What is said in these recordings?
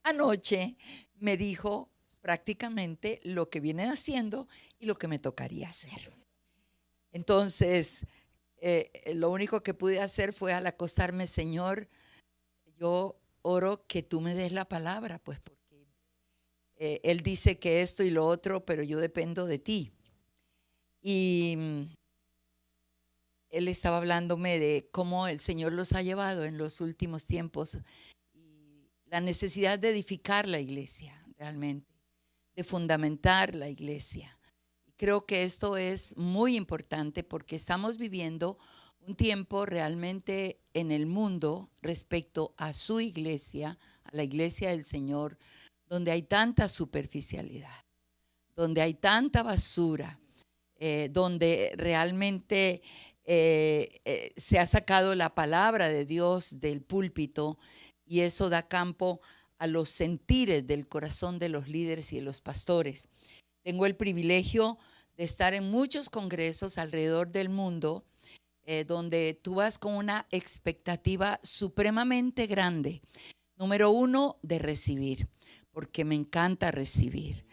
anoche me dijo prácticamente lo que vienen haciendo y lo que me tocaría hacer. Entonces, lo único que pude hacer fue al acostarme, Señor, yo oro que tú me des la palabra, pues porque Él dice que esto y lo otro, pero yo dependo de ti. Y Él estaba hablándome de cómo el Señor los ha llevado en los últimos tiempos y la necesidad de edificar la iglesia realmente, de fundamentar la iglesia. Creo que esto es muy importante porque estamos viviendo un tiempo realmente en el mundo respecto a su iglesia, a la iglesia del Señor, donde hay tanta superficialidad, donde hay tanta basura, donde realmente se ha sacado la palabra de Dios del púlpito y eso da campo a los sentires del corazón de los líderes y de los pastores. Tengo el privilegio de estar en muchos congresos alrededor del mundo, donde tú vas con una expectativa supremamente grande. Número uno, de recibir, porque me encanta recibir.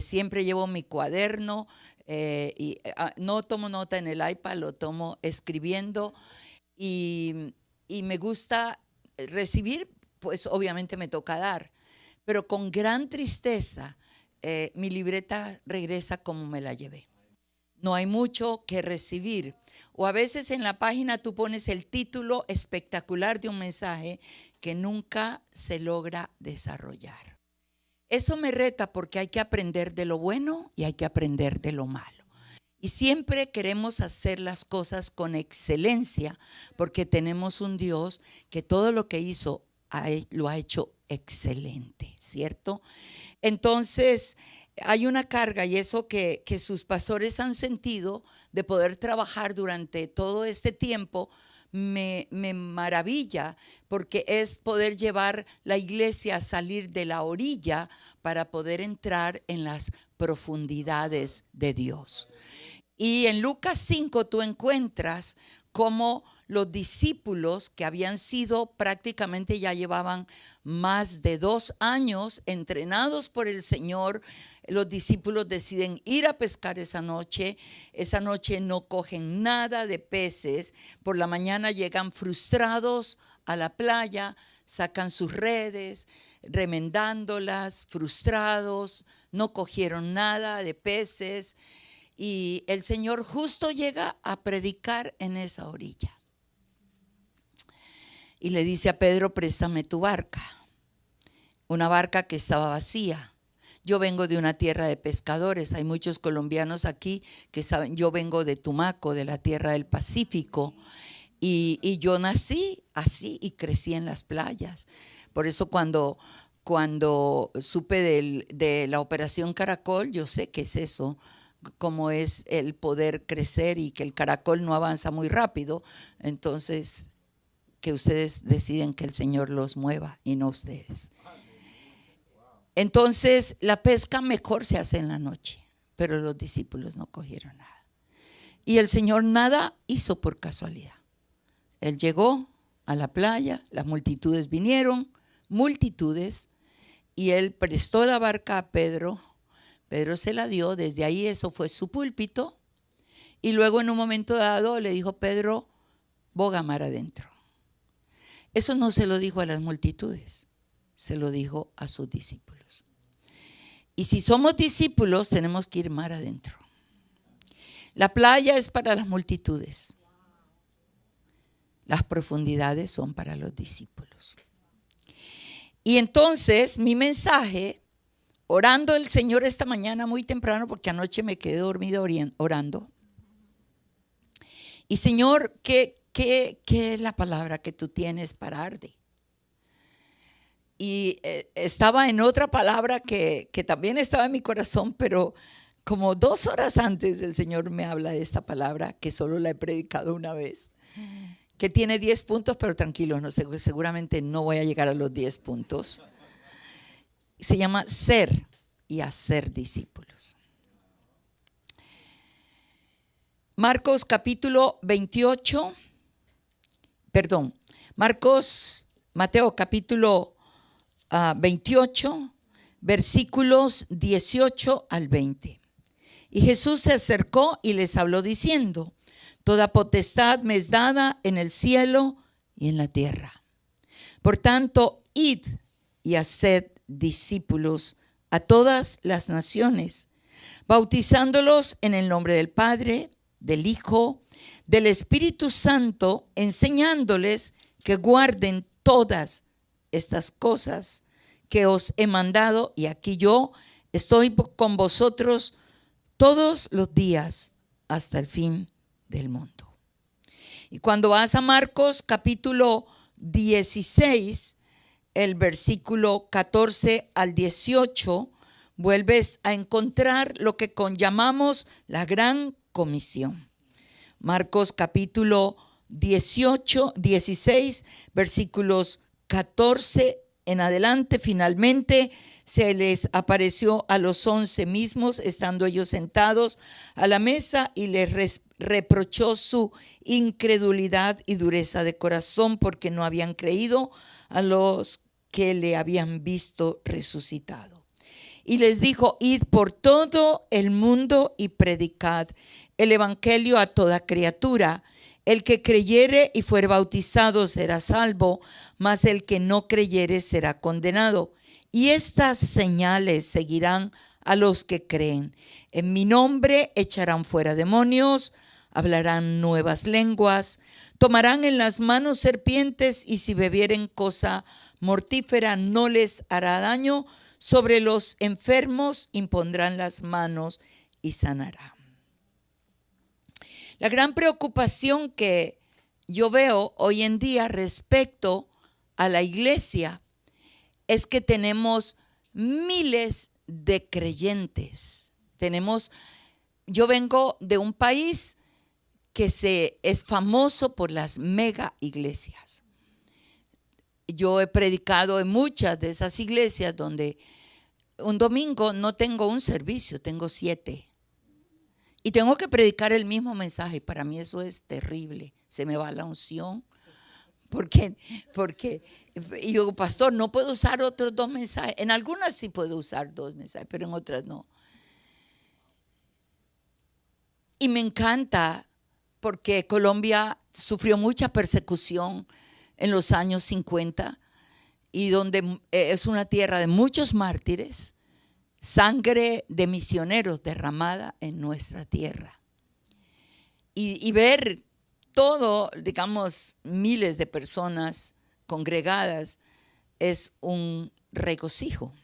Siempre llevo mi cuaderno y no tomo nota en el iPad, lo tomo escribiendo y me gusta recibir, pues obviamente me toca dar, pero con gran tristeza mi libreta regresa como me la llevé. No hay mucho que recibir. O a veces en la página tú pones el título espectacular de un mensaje que nunca se logra desarrollar. Eso me reta porque hay que aprender de lo bueno y hay que aprender de lo malo. Y siempre queremos hacer las cosas con excelencia porque tenemos un Dios que todo lo que hizo lo ha hecho excelente, ¿cierto? Entonces, hay una carga y eso que sus pastores han sentido de poder trabajar durante todo este tiempo me maravilla porque es poder llevar la iglesia a salir de la orilla para poder entrar en las profundidades de Dios. Y en Lucas 5 tú encuentras cómo los discípulos que habían sido prácticamente ya llevaban más de 2 años entrenados por el Señor, los discípulos deciden ir a pescar esa noche no cogen nada de peces, por la mañana llegan frustrados a la playa, sacan sus redes, remendándolas, frustrados, no cogieron nada de peces. Y el Señor justo llega a predicar en esa orilla. Y le dice a Pedro, préstame tu barca. Una barca que estaba vacía. Yo vengo de una tierra de pescadores. Hay muchos colombianos aquí que saben, yo vengo de Tumaco, de la tierra del Pacífico. Y yo nací así y crecí en las playas. Por eso cuando supe de la Operación Caracol, yo sé qué es eso, cómo es el poder crecer y que el caracol no avanza muy rápido, entonces que ustedes deciden que el Señor los mueva y no ustedes. Entonces la pesca mejor se hace en la noche, pero los discípulos no cogieron nada. Y el Señor nada hizo por casualidad. Él llegó a la playa, las multitudes vinieron, multitudes, y Él prestó la barca a Pedro. Pedro se la dio, desde ahí eso fue su púlpito. Y luego en un momento dado le dijo, Pedro, boga mar adentro. Eso no se lo dijo a las multitudes, se lo dijo a sus discípulos. Y si somos discípulos, tenemos que ir mar adentro. La playa es para las multitudes. Las profundidades son para los discípulos. Y entonces mi mensaje, orando el Señor esta mañana muy temprano, porque anoche me quedé dormida orando. Y Señor, ¿qué es la palabra que tú tienes para Arde? Y estaba en otra palabra que también estaba en mi corazón, pero como 2 horas antes el Señor me habla de esta palabra, que solo la he predicado una vez, que tiene 10 puntos, pero tranquilos, no, seguramente no voy a llegar a los 10 puntos. Se llama ser y hacer discípulos. Marcos capítulo 28, Mateo capítulo 28, versículos 18 al 20. Y Jesús se acercó y les habló diciendo: toda potestad me es dada en el cielo y en la tierra. Por tanto, id y haced discípulos a todas las naciones, bautizándolos en el nombre del Padre, del Hijo, del Espíritu Santo, enseñándoles que guarden todas estas cosas que os he mandado, y aquí yo estoy con vosotros todos los días hasta el fin del mundo. Y cuando vas a Marcos capítulo 16, el versículo 14 al 18, vuelves a encontrar lo que llamamos la gran comisión. Marcos capítulo 16, versículos 14 en adelante. Finalmente se les apareció a los 11 mismos, estando ellos sentados a la mesa, y les reprochó su incredulidad y dureza de corazón, porque no habían creído a los que le habían visto resucitado. Y les dijo: id por todo el mundo y predicad el evangelio a toda criatura. El que creyere y fuere bautizado será salvo, mas el que no creyere será condenado. Y estas señales seguirán a los que creen: en mi nombre echarán fuera demonios, hablarán nuevas lenguas, tomarán en las manos serpientes, y si bebieren cosa mortífera no les hará daño. Sobre los enfermos impondrán las manos y sanarán. La gran preocupación que yo veo hoy en día respecto a la iglesia es que tenemos miles de creyentes. Yo vengo de un país que es famoso por las mega iglesias. Yo he predicado en muchas de esas iglesias donde un domingo no tengo un servicio, tengo 7. Y tengo que predicar el mismo mensaje. Para mí eso es terrible. Se me va la unción. Porque y yo digo: pastor, no puedo usar otros 2 mensajes. En algunas sí puedo usar 2 mensajes, pero en otras no. Y me encanta porque Colombia sufrió mucha persecución en los años 50, y donde es una tierra de muchos mártires, sangre de misioneros derramada en nuestra tierra. Y ver todo, digamos, miles de personas congregadas es un regocijo.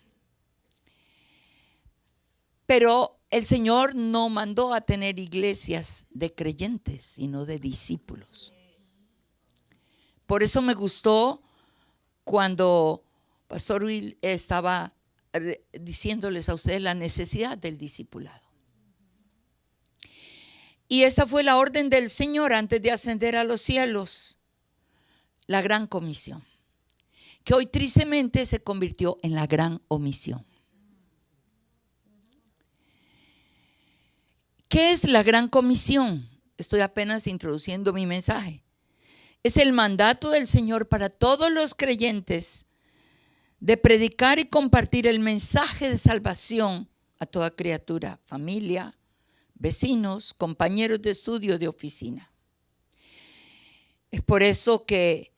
Pero el Señor no mandó a tener iglesias de creyentes, sino de discípulos. Por eso me gustó cuando Pastor Will estaba diciéndoles a ustedes la necesidad del discipulado. Y esta fue la orden del Señor antes de ascender a los cielos, la gran comisión, que hoy tristemente se convirtió en la gran omisión. ¿Qué es la gran comisión? Estoy apenas introduciendo mi mensaje. Es el mandato del Señor para todos los creyentes de predicar y compartir el mensaje de salvación a toda criatura, familia, vecinos, compañeros de estudio, de oficina. Es por eso que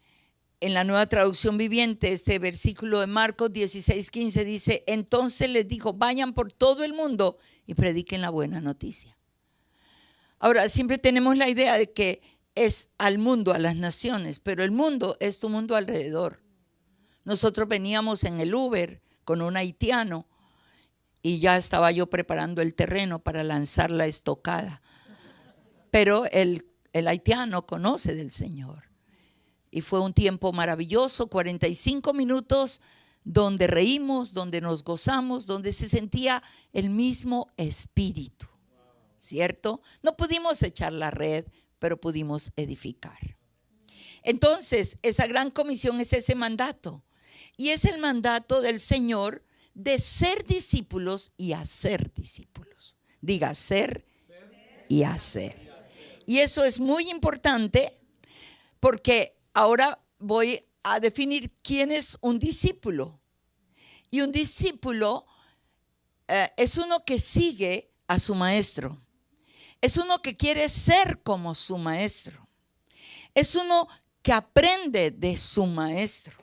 en la Nueva Traducción Viviente, este versículo de Marcos 16:15 dice: entonces les dijo: vayan por todo el mundo y prediquen la buena noticia. Ahora, siempre tenemos la idea de que es al mundo, a las naciones, pero el mundo es tu mundo alrededor. Nosotros veníamos en el Uber con un haitiano y ya estaba yo preparando el terreno para lanzar la estocada. Pero el haitiano conoce del Señor. Y fue un tiempo maravilloso, 45 minutos donde reímos, donde nos gozamos, donde se sentía el mismo espíritu, ¿cierto? No pudimos echar la red, pero pudimos edificar. Entonces, esa gran comisión es ese mandato. Y es el mandato del Señor de ser discípulos y hacer discípulos. Diga, ser y hacer. Y eso es muy importante porque ahora voy a definir quién es un discípulo. Y un discípulo es uno que sigue a su maestro. Es uno que quiere ser como su maestro. Es uno que aprende de su maestro.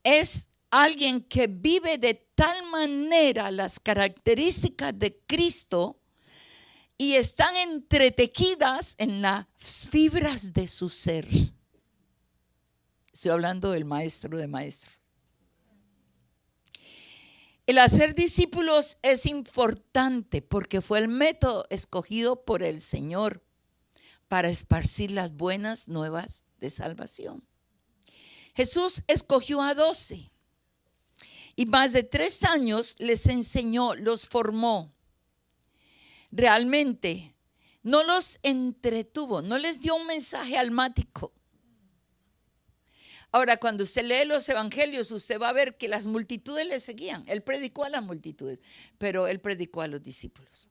Es alguien que vive de tal manera las características de Cristo y están entretejidas en las fibras de su ser. Estoy hablando del maestro de maestros. El hacer discípulos es importante porque fue el método escogido por el Señor para esparcir las buenas nuevas de salvación. Jesús escogió a 12 y más de 3 años les enseñó, los formó. Realmente no los entretuvo, no les dio un mensaje almático. Ahora, cuando usted lee los evangelios, usted va a ver que las multitudes le seguían. Él predicó a las multitudes, pero él predicó a los discípulos.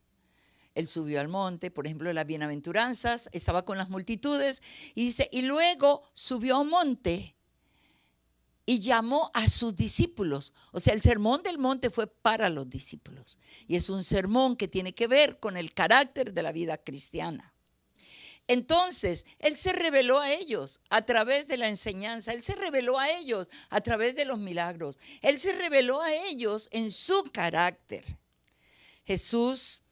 Él subió al monte, por ejemplo, las bienaventuranzas, estaba con las multitudes y dice, y luego subió a un monte y llamó a sus discípulos. O sea, el sermón del monte fue para los discípulos. Y es un sermón que tiene que ver con el carácter de la vida cristiana. Entonces, Él se reveló a ellos a través de la enseñanza. Él se reveló a ellos a través de los milagros. Él se reveló a ellos en su carácter. Jesús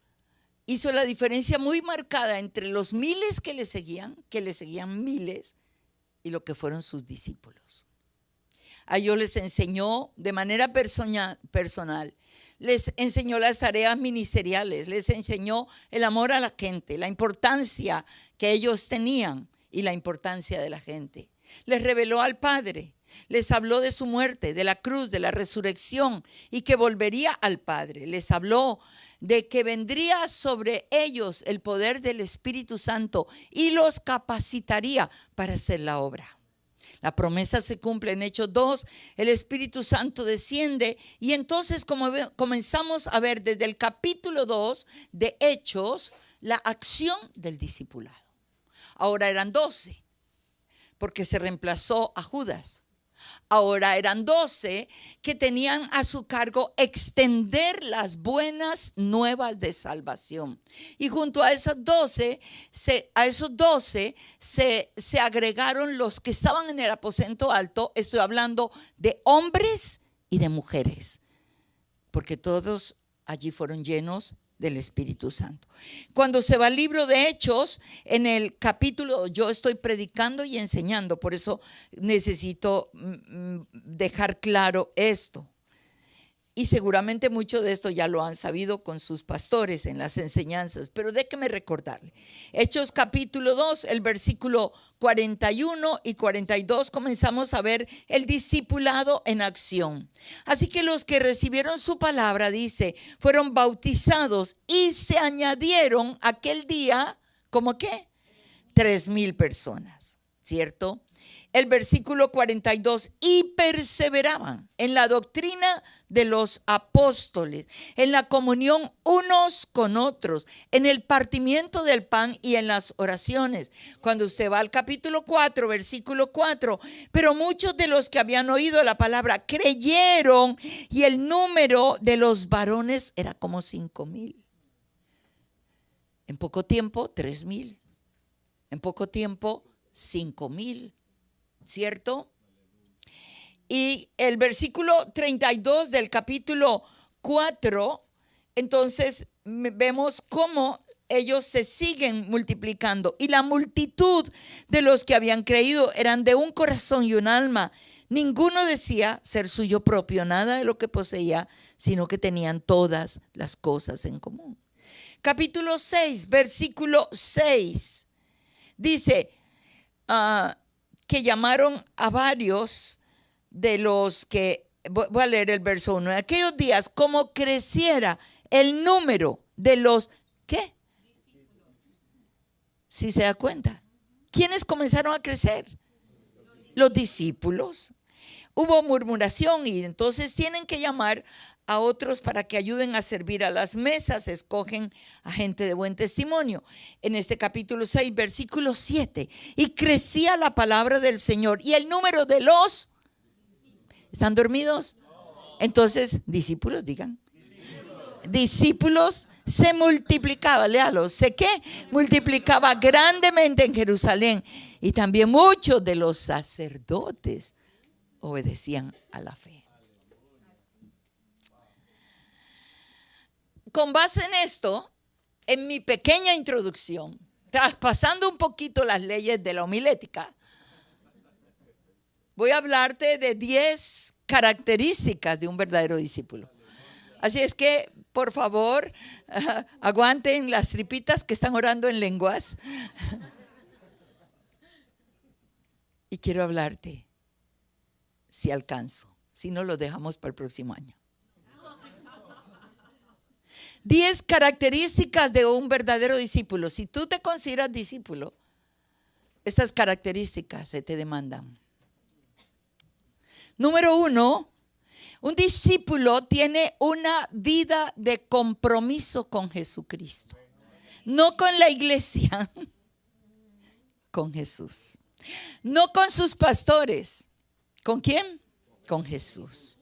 hizo la diferencia muy marcada entre los miles que le seguían miles, y lo que fueron sus discípulos. A ellos les enseñó de manera personal, les enseñó las tareas ministeriales, les enseñó el amor a la gente, la importancia que ellos tenían y la importancia de la gente. Les reveló al Padre, les habló de su muerte, de la cruz, de la resurrección y que volvería al Padre. Les habló de que vendría sobre ellos el poder del Espíritu Santo y los capacitaría para hacer la obra. La promesa se cumple en Hechos 2, el Espíritu Santo desciende y entonces comenzamos a ver desde el capítulo 2 de Hechos la acción del discipulado. Ahora eran 12 porque se reemplazó a Judas. Ahora eran 12 que tenían a su cargo extender las buenas nuevas de salvación. Y junto a esos 12 se agregaron los que estaban en el aposento alto. Estoy hablando de hombres y de mujeres, porque todos allí fueron llenos del Espíritu Santo. Cuando se va al libro de Hechos, en el capítulo, yo estoy predicando y enseñando, por eso necesito dejar claro esto. Y seguramente mucho de esto ya lo han sabido con sus pastores en las enseñanzas, pero déjeme recordarle. Hechos capítulo 2, el versículo 41 y 42, comenzamos a ver el discipulado en acción. Así que los que recibieron su palabra, dice, fueron bautizados y se añadieron aquel día, ¿cómo qué? 3,000 personas, ¿cierto? El versículo 42, y perseveraban en la doctrina de los apóstoles, en la comunión unos con otros, en el partimiento del pan y en las oraciones. Cuando usted va al capítulo 4, versículo 4, pero muchos de los que habían oído la palabra creyeron y el número de los varones era como 5,000. En poco tiempo, 3,000. En poco tiempo, 5,000. ¿Cierto? Y el versículo 32 del capítulo 4, entonces vemos cómo ellos se siguen multiplicando. Y la multitud de los que habían creído eran de un corazón y un alma. Ninguno decía ser suyo propio, nada de lo que poseía, sino que tenían todas las cosas en común. Capítulo 6, versículo 6, dice, que llamaron a varios de los que, voy a leer el verso 1, en aquellos días, como creciera el número de los, ¿qué? ¿Sí se da cuenta? ¿Quiénes comenzaron a crecer? Los discípulos. Hubo murmuración y entonces tienen que llamar a otros para que ayuden a servir a las mesas. Escogen a gente de buen testimonio. En este capítulo 6, versículo 7, y crecía la palabra del Señor y el número de los, ¿están dormidos? Entonces, discípulos, digan. Discípulos se multiplicaba, léalo, sé que multiplicaba grandemente en Jerusalén, y también muchos de los sacerdotes obedecían a la fe. Con base en esto, en mi pequeña introducción, traspasando un poquito las leyes de la homilética, voy a hablarte de 10 características de un verdadero discípulo. Así es que, por favor, aguanten las tripitas que están orando en lenguas. Y quiero hablarte, si alcanzo, si no lo dejamos para el próximo año. 10 características de un verdadero discípulo. Si tú te consideras discípulo, estas características se te demandan. Número 1, un discípulo tiene una vida de compromiso con Jesucristo. No con la iglesia, con Jesús. No con sus pastores. ¿Con quién? Con Jesús.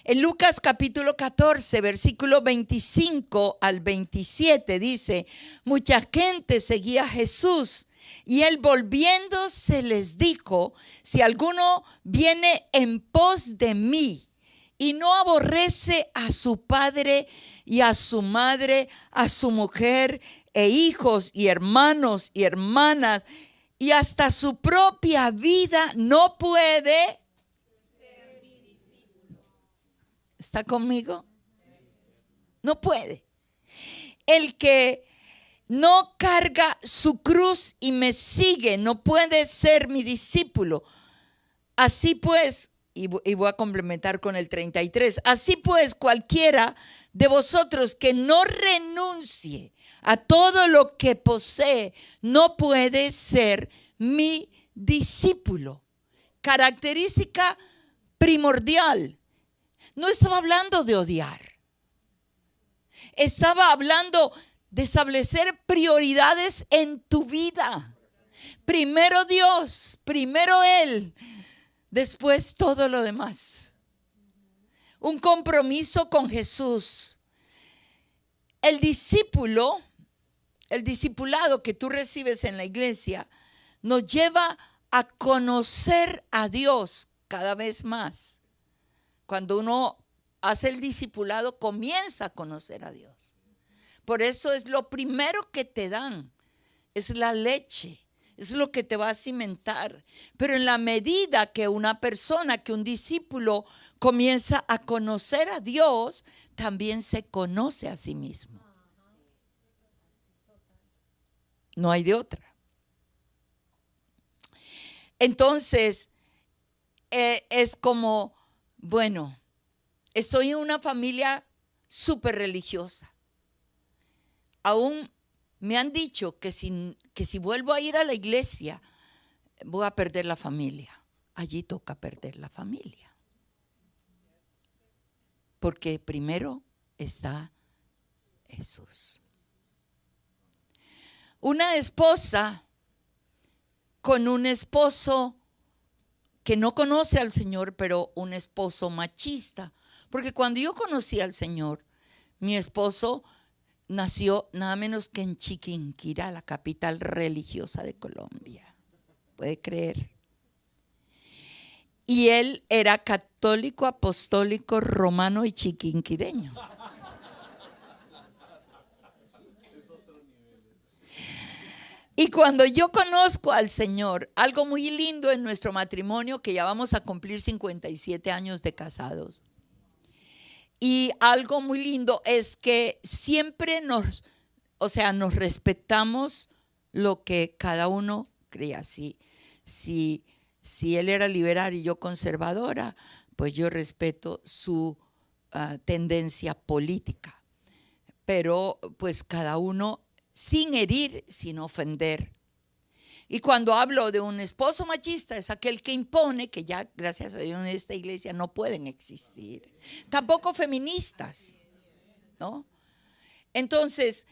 En Lucas capítulo 14, versículo 25 al 27 dice: mucha gente seguía a Jesús, y él volviéndose les dijo: si alguno viene en pos de mí y no aborrece a su padre y a su madre, a su mujer e hijos y hermanos y hermanas, y hasta su propia vida, no puede. ¿Está conmigo? No puede. El que no carga su cruz y me sigue no puede ser mi discípulo. Así pues, y voy a complementar con el 33, así pues cualquiera de vosotros que no renuncie a todo lo que posee no puede ser mi discípulo. Característica primordial. No estaba hablando de odiar. Estaba hablando de establecer prioridades en tu vida. Primero Dios, primero Él, después todo lo demás. Un compromiso con Jesús. El discipulado que tú recibes en la iglesia nos lleva a conocer a Dios cada vez más. Cuando uno hace el discipulado, comienza a conocer a Dios. Por eso es lo primero que te dan, es la leche, es lo que te va a cimentar. Pero en la medida que una persona, que un discípulo comienza a conocer a Dios, también se conoce a sí mismo. No hay de otra. Entonces, es como, bueno, estoy en una familia súper religiosa. Aún me han dicho que si vuelvo a ir a la iglesia, voy a perder la familia. Allí toca perder la familia. Porque primero está Jesús. Una esposa con un esposo que no conoce al Señor, pero un esposo machista. Porque cuando yo conocí al Señor, mi esposo nació nada menos que en Chiquinquirá, la capital religiosa de Colombia. ¿Puede creer? Y él era católico, apostólico, romano y chiquinquireño. Y cuando yo conozco al Señor, algo muy lindo en nuestro matrimonio, que ya vamos a cumplir 57 años de casados. Y algo muy lindo es que siempre nos respetamos lo que cada uno crea. Si él era liberal y yo conservadora, pues yo respeto su tendencia política. Pero pues cada uno sin herir, sin ofender. Y cuando hablo de un esposo machista, es aquel que impone, que ya gracias a Dios en esta iglesia no pueden existir. Tampoco feministas, ¿no? Entonces,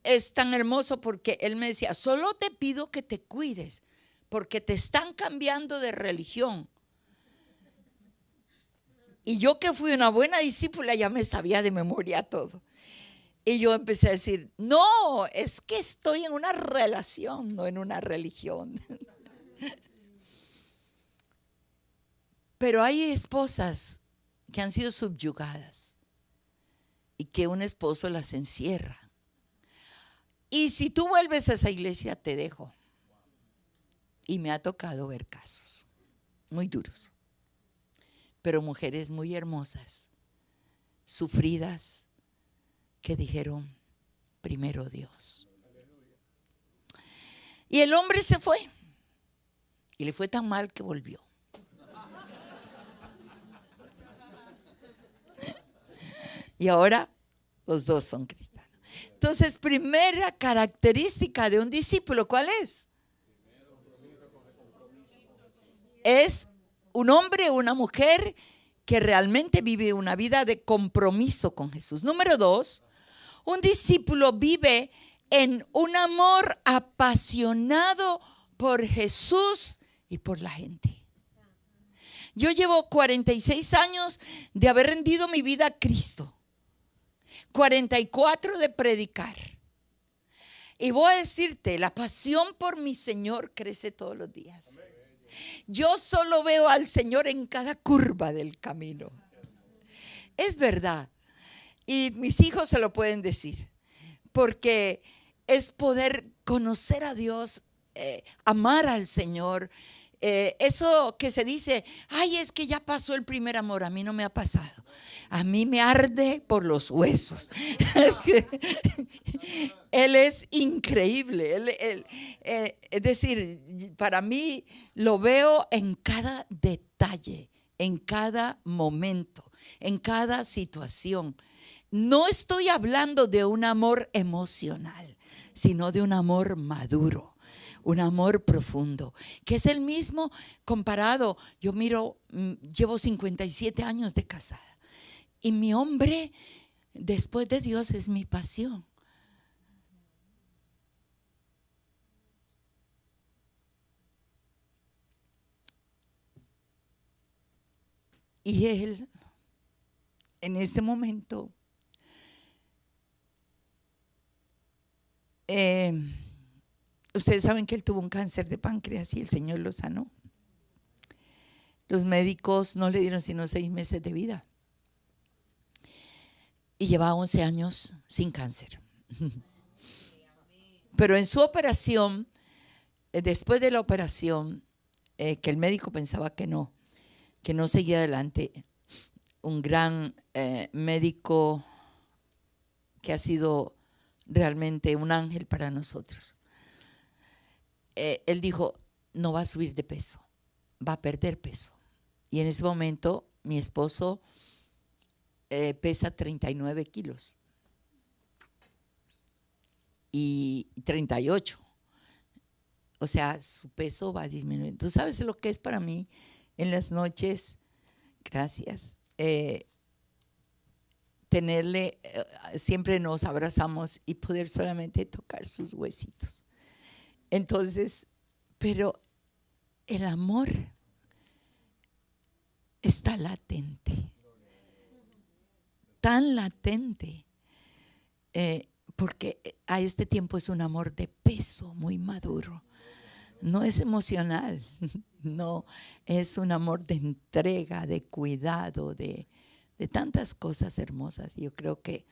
es tan hermoso porque él me decía: solo te pido que te cuides, porque te están cambiando de religión. Y yo que fui una buena discípula ya me sabía de memoria todo. Y yo empecé a decir, no, es que estoy en una relación, no en una religión. Pero hay esposas que han sido subyugadas y que un esposo las encierra. Y si tú vuelves a esa iglesia, te dejo. Y me ha tocado ver casos muy duros, pero mujeres muy hermosas, sufridas, que dijeron, primero Dios. Y el hombre se fue. Y le fue tan mal que volvió. Y ahora los dos son cristianos. Entonces, primera característica de un discípulo, ¿cuál es? Es un hombre o una mujer que realmente vive una vida de compromiso con Jesús. Número 2, un discípulo vive en un amor apasionado por Jesús y por la gente. Yo llevo 46 años de haber rendido mi vida a Cristo. 44 de predicar. Y voy a decirte, la pasión por mi Señor crece todos los días. Yo solo veo al Señor en cada curva del camino. Es verdad. Y mis hijos se lo pueden decir. Porque es poder conocer a Dios, amar al Señor. Eso que se dice, ay, es que ya pasó el primer amor. A mí no me ha pasado. A mí me arde por los huesos. Él es increíble. Es decir, para mí lo veo en cada detalle, en cada momento, en cada situación. No estoy hablando de un amor emocional, sino de un amor maduro, un amor profundo, que es el mismo comparado. Yo miro, llevo 57 años de casada y mi hombre después de Dios es mi pasión. Y él, en este momento, ustedes saben que él tuvo un cáncer de páncreas y el Señor lo sanó. Los médicos no le dieron sino 6 meses de vida. Y llevaba 11 años sin cáncer. Pero en su operación, después de la operación, que el médico pensaba que no seguía adelante, un gran médico que ha sido realmente un ángel para nosotros. Él dijo, no va a subir de peso, va a perder peso. Y en ese momento mi esposo pesa 39 kilos y 38. O sea, su peso va a disminuir. ¿Tú sabes lo que es para mí en las noches? Gracias. Tenerle, siempre nos abrazamos y poder solamente tocar sus huesitos. Entonces, pero el amor está latente, tan latente, porque a este tiempo es un amor de peso muy maduro. No es emocional, no, es un amor de entrega, de cuidado, de tantas cosas hermosas. Yo creo que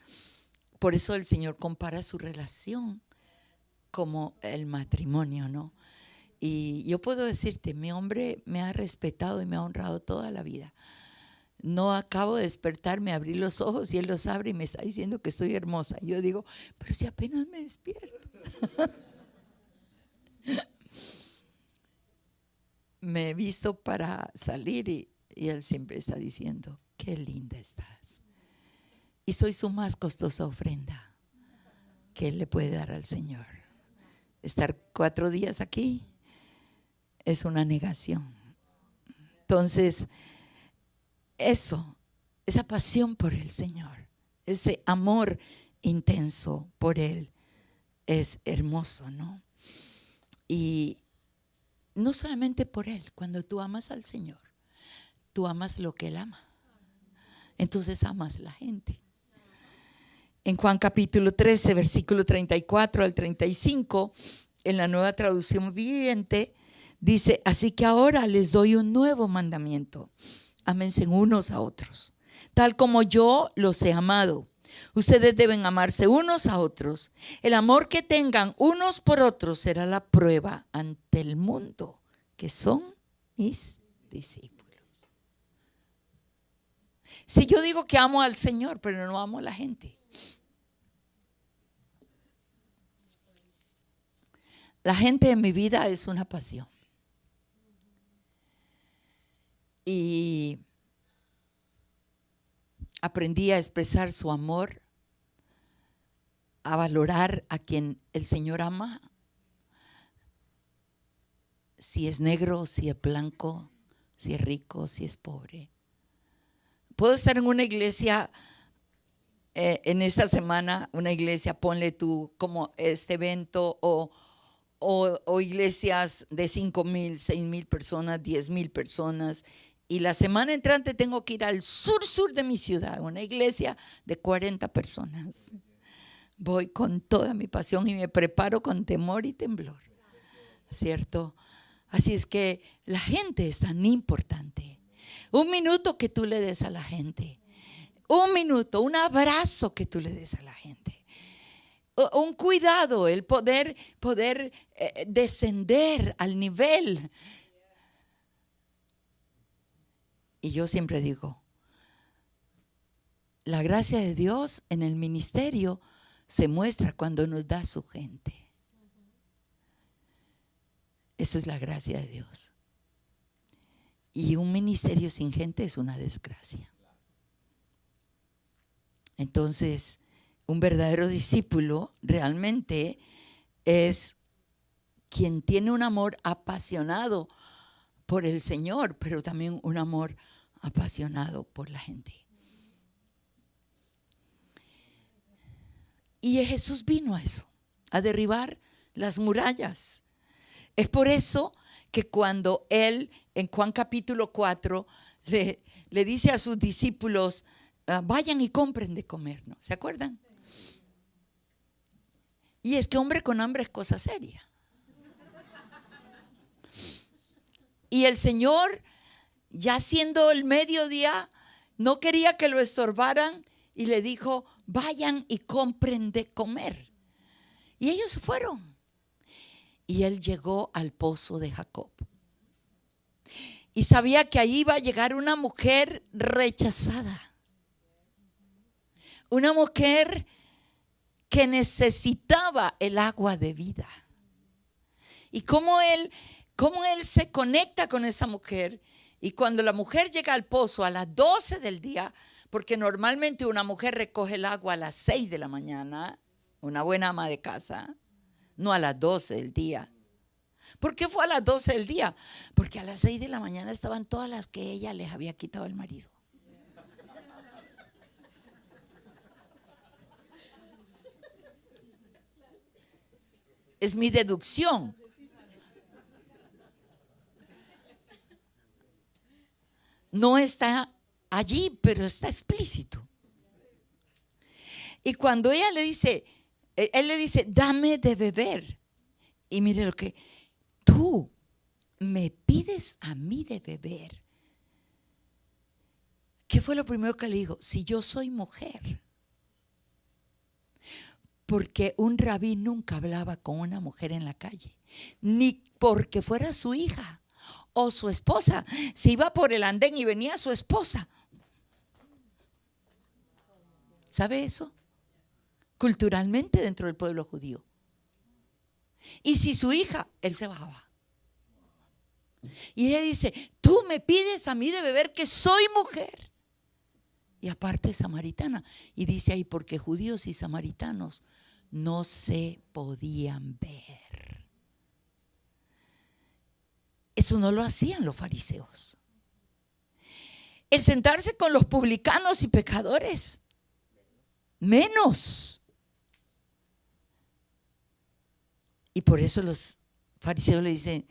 por eso el Señor compara su relación como el matrimonio, ¿no? Y yo puedo decirte, mi hombre me ha respetado y me ha honrado toda la vida. No acabo de despertarme, abrí los ojos y él los abre y me está diciendo que estoy hermosa. Y yo digo, pero si apenas me despierto. Me he visto para salir y él siempre está diciendo, qué linda estás. Y soy su más costosa ofrenda que él le puede dar al Señor. Estar 4 días aquí es una negación. Entonces, esa pasión por el Señor, ese amor intenso por Él es hermoso, ¿no? Y no solamente por Él, cuando tú amas al Señor, tú amas lo que Él ama. entonces amas la gente. En Juan capítulo 13, versículo 34 al 35, en la Nueva Traducción Viviente, dice: así que ahora les doy un nuevo mandamiento: ámense unos a otros, tal como yo los he amado. Ustedes deben amarse unos a otros. El amor que tengan unos por otros será la prueba ante el mundo que son mis discípulos. Si yo digo que amo al Señor, pero no amo a la gente, la gente en mi vida es una pasión. Y aprendí a expresar su amor, a valorar a quien el Señor ama, si es negro, si es blanco, si es rico, si es pobre. Puedo estar en una iglesia, en esta semana, una iglesia, ponle tú como este evento, o iglesias de 5,000, 6,000 personas, 10,000 personas. Y la semana entrante tengo que ir al sur de mi ciudad, una iglesia de 40 personas. Voy con toda mi pasión y me preparo con temor y temblor, ¿cierto? Así es que la gente es tan importante. Un minuto que tú le des a la gente, un minuto, un abrazo que tú le des a la gente, un cuidado, el poder descender al nivel. Y yo siempre digo, la gracia de Dios en el ministerio se muestra cuando nos da su gente. Eso es la gracia de Dios. Y un ministerio sin gente es una desgracia. Entonces, un verdadero discípulo realmente es quien tiene un amor apasionado por el Señor, pero también un amor apasionado por la gente. Y Jesús vino a eso, a derribar las murallas. Es por eso que cuando Él, en Juan capítulo 4, le dice a sus discípulos: vayan y compren de comer, ¿no? ¿Se acuerdan? Y es que hombre con hambre es cosa seria. Y el Señor, ya siendo el mediodía, no quería que lo estorbaran y le dijo: vayan y compren de comer. Y ellos se fueron. Y él llegó al pozo de Jacob. Y sabía que ahí iba a llegar una mujer rechazada. Una mujer que necesitaba el agua de vida. Y cómo él se conecta con esa mujer. Y cuando la mujer llega al pozo a las 12 del día, porque normalmente una mujer recoge el agua a las 6 de la mañana, una buena ama de casa, no a las 12 del día. ¿Por qué fue a las 12 del día? Porque a las 6 de la mañana estaban todas las que ella les había quitado el marido. Es mi deducción. No está allí, pero está explícito. Y cuando ella le dice, él le dice: dame de beber. Y mire lo que: tú me pides a mí de beber. ¿Qué fue lo primero que le dijo? Si yo soy mujer. Porque un rabí nunca hablaba con una mujer en la calle, ni porque fuera su hija o su esposa. Si iba por el andén y venía su esposa, ¿sabe eso? Culturalmente dentro del pueblo judío. Y si su hija, él se bajaba. Y ella dice: tú me pides a mí de beber, que soy mujer. Y aparte samaritana. Y dice ahí: porque judíos y samaritanos no se podían ver. Eso no lo hacían los fariseos. El sentarse con los publicanos y pecadores, menos. Y por eso los fariseos le dicen: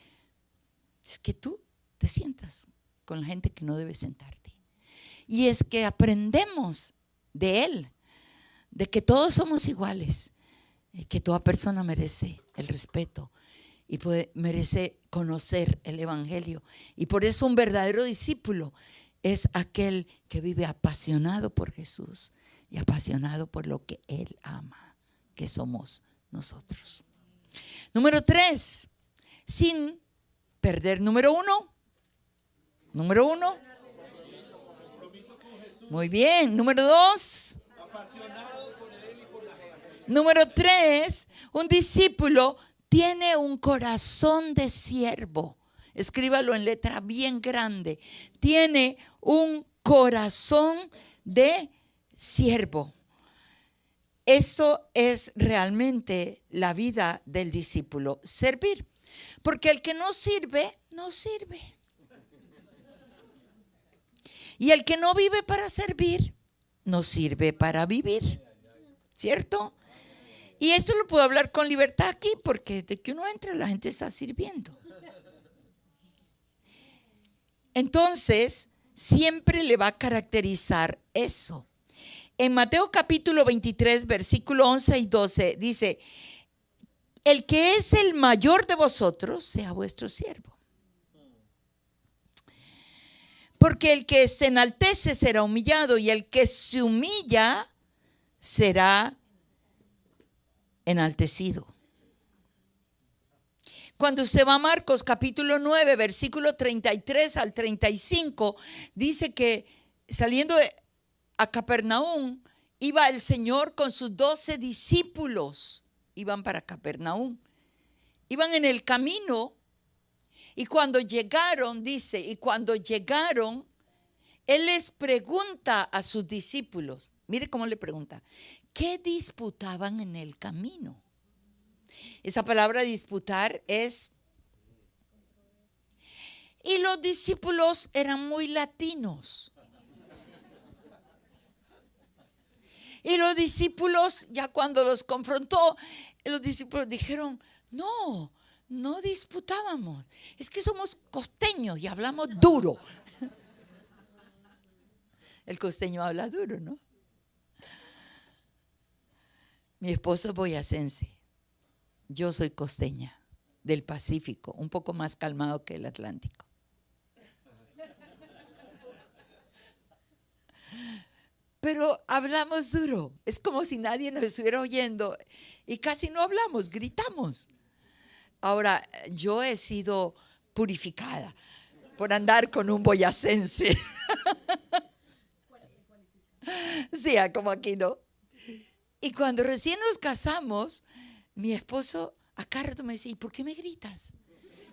es que tú te sientas con la gente que no debes sentarte. Y es que aprendemos de Él, de que todos somos iguales, que toda persona merece el respeto y merece conocer el Evangelio. Y por eso un verdadero discípulo es aquel que vive apasionado por Jesús y apasionado por lo que Él ama, que somos nosotros. Número 3, sin perder. Número 1. Muy bien. Número 2. Número 3, un discípulo tiene un corazón de siervo. Escríbalo en letra bien grande. Tiene un corazón de siervo. Eso es realmente la vida del discípulo, servir. Porque el que no sirve, no sirve. Y el que no vive para servir, no sirve para vivir. ¿Cierto? Y esto lo puedo hablar con libertad aquí, porque de que uno entra la gente está sirviendo. Entonces, siempre le va a caracterizar eso. En Mateo capítulo 23, versículo 11 y 12, dice: el que es el mayor de vosotros, sea vuestro siervo. Porque el que se enaltece será humillado, y el que se humilla será enaltecido. Cuando usted va a Marcos capítulo 9, versículo 33 al 35, dice que saliendo a Capernaum, iba el Señor con sus 12 discípulos. Iban para Capernaum. Iban en el camino, y cuando llegaron, dice, Él les pregunta a sus discípulos. Mire cómo le pregunta: ¿qué disputaban en el camino? Esa palabra disputar es... Y los discípulos eran muy latinos. Y los discípulos, ya cuando los confrontó, los discípulos dijeron: no disputábamos. Es que somos costeños y hablamos duro. El costeño habla duro, ¿no? Mi esposo es boyacense. Yo soy costeña del Pacífico, un poco más calmado que el Atlántico. Pero hablamos duro. Es como si nadie nos estuviera oyendo y casi no hablamos, gritamos. Ahora, yo he sido purificada por andar con un boyacense. Sí, como aquí, ¿no? Y cuando recién nos casamos, mi esposo a cada rato me decía: ¿y por qué me gritas?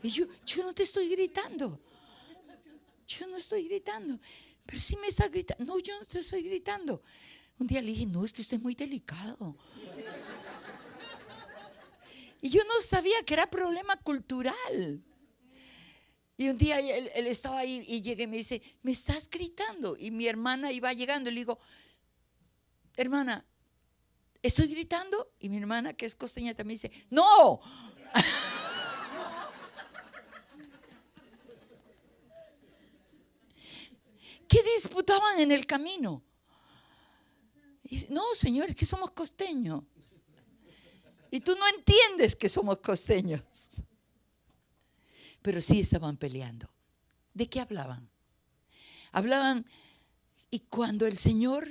Y yo no te estoy gritando. Yo no estoy gritando. Pero sí me estás gritando. No, yo no te estoy gritando. Un día le dije: no, es que usted es muy delicado. Y yo no sabía que era problema cultural. Y un día él estaba ahí y llegué y me dice: ¿me estás gritando? Y mi hermana iba llegando y le digo: hermana, ¿estoy gritando? Y mi hermana, que es costeña, también dice: ¡no! ¿Qué disputaban en el camino? Y, no, señor, es que somos costeños. Y tú no entiendes que somos costeños. Pero sí estaban peleando. ¿De qué hablaban? Hablaban, y cuando el Señor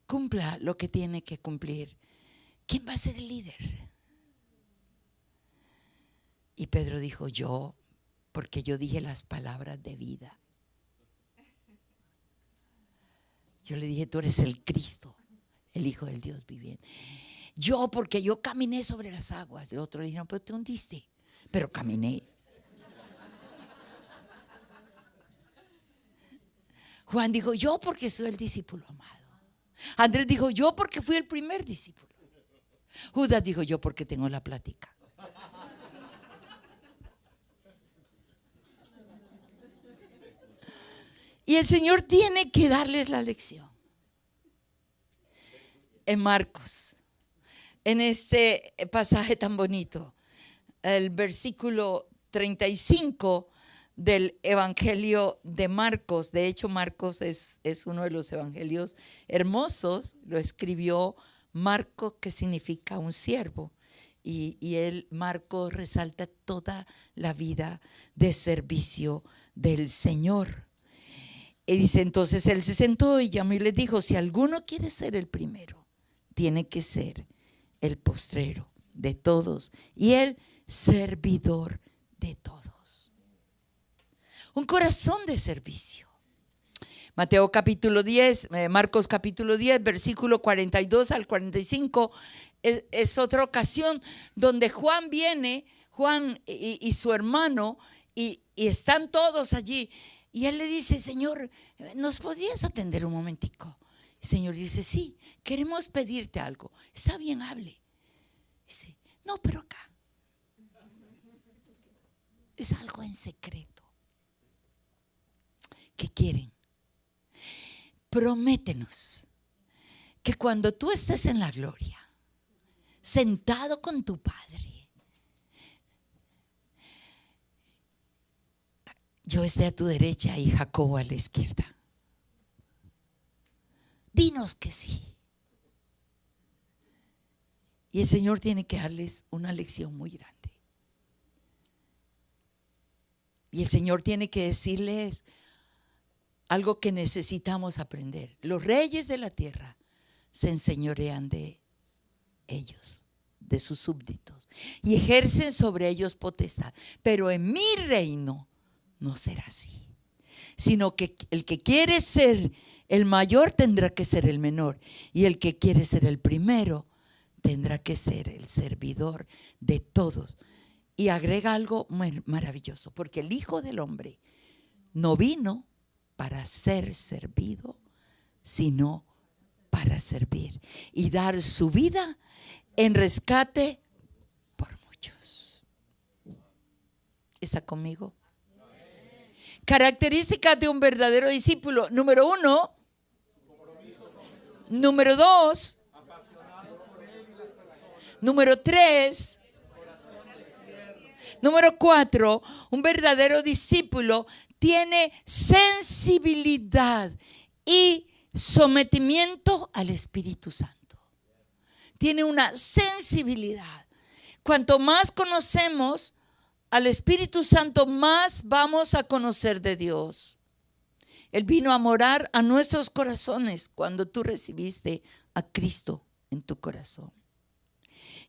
cumpla lo que tiene que cumplir, ¿quién va a ser el líder? Y Pedro dijo: yo, porque yo dije las palabras de vida. Yo le dije: tú eres el Cristo, el Hijo del Dios viviente. Yo, porque yo caminé sobre las aguas. El otro le dijeron: pero te hundiste. Pero caminé. Juan dijo: yo, porque soy el discípulo amado. Andrés dijo: yo, porque fui el primer discípulo. Judas dijo: yo, porque tengo la plática. Y el Señor tiene que darles la lección. En Marcos, en este pasaje tan bonito, el versículo 35 del Evangelio de Marcos. De hecho, Marcos es uno de los evangelios hermosos. Lo escribió Marco, que significa un siervo. Y Marco resalta toda la vida de servicio del Señor. Y dice, entonces él se sentó y llamó y les dijo, si alguno quiere ser el primero, tiene que ser el postrero de todos y el servidor de todos. Un corazón de servicio. Mateo capítulo 10, Marcos capítulo 10, versículo 42 al 45, es otra ocasión donde Juan viene, Juan y su hermano, y están todos allí. Y él le dice, Señor, ¿nos podrías atender un momentico? El Señor dice, sí, queremos pedirte algo. Está bien, hable. Dice, no, pero acá es algo en secreto. ¿Qué quieren? Prométenos que cuando tú estés en la gloria, sentado con tu Padre, yo esté a tu derecha y Jacobo a la izquierda. Dinos que sí. Y el Señor tiene que darles una lección muy grande. Y el Señor tiene que decirles algo que necesitamos aprender. Los reyes de la tierra se enseñorean de ellos, de sus súbditos, y ejercen sobre ellos potestad. Pero en mi reino no será así, sino que el que quiere ser el mayor tendrá que ser el menor, y el que quiere ser el primero tendrá que ser el servidor de todos. Y agrega algo maravilloso, porque el Hijo del Hombre no vino para ser servido, sino para servir y dar su vida en rescate por muchos. ¿Está conmigo? Características de un verdadero discípulo. Número 1. Número 2. Número 3. Número 4. Un verdadero discípulo tiene sensibilidad y sometimiento al Espíritu Santo. Tiene una sensibilidad. Cuanto más conocemos al Espíritu Santo, más vamos a conocer de Dios. Él vino a morar a nuestros corazones cuando tú recibiste a Cristo en tu corazón.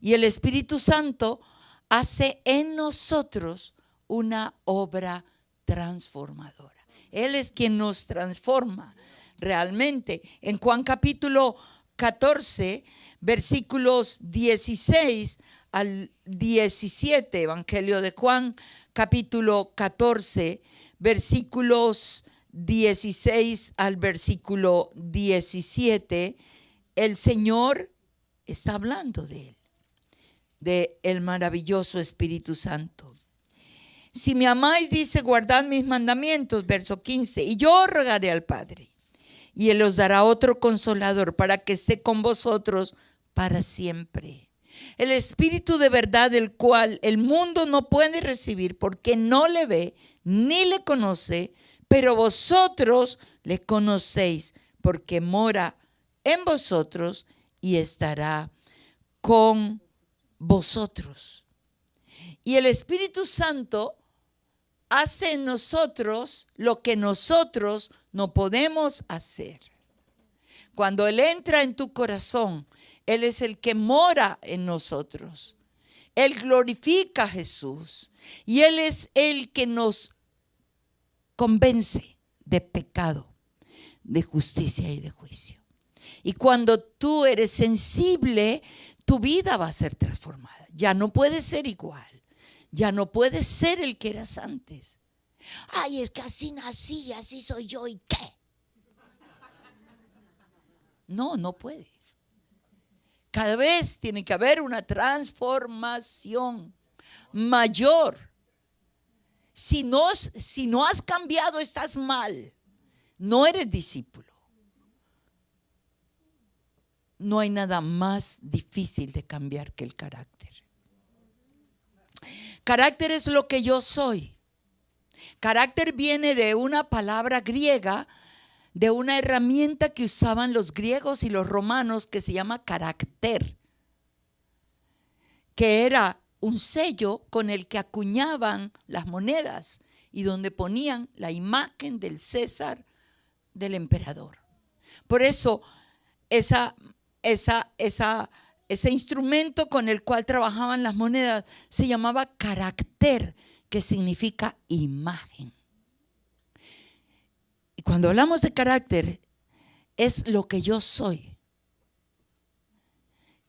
Y el Espíritu Santo hace en nosotros una obra transformadora. Él es quien nos transforma realmente. En Juan capítulo 14, versículos 16 al 17, Evangelio de Juan capítulo 14, versículos 16 al versículo 17, el Señor está hablando de él, de el maravilloso Espíritu Santo. Si me amáis, dice, guardad mis mandamientos, verso 15, y yo rogaré al Padre, y Él os dará otro consolador para que esté con vosotros para siempre. El Espíritu de verdad, el cual el mundo no puede recibir porque no le ve ni le conoce, pero vosotros le conocéis porque mora en vosotros y estará con vosotros. Y el Espíritu Santo hace en nosotros lo que nosotros no podemos hacer. Cuando Él entra en tu corazón, Él es el que mora en nosotros. Él glorifica a Jesús y Él es el que nos convence de pecado, de justicia y de juicio. Y cuando tú eres sensible, tu vida va a ser transformada. Ya no puedes ser igual. Ya no puedes ser el que eras antes. Ay, es que así nací, así soy yo, ¿y qué? No, no puedes. Cada vez tiene que haber una transformación mayor. Si no has cambiado, estás mal. No eres discípulo. No hay nada más difícil de cambiar que el carácter. Carácter es lo que yo soy. Carácter viene de una palabra griega, de una herramienta que usaban los griegos y los romanos que se llama carácter, que era un sello con el que acuñaban las monedas y donde ponían la imagen del César, del emperador. Por eso ese instrumento con el cual trabajaban las monedas se llamaba carácter, que significa imagen. Y cuando hablamos de carácter, es lo que yo soy.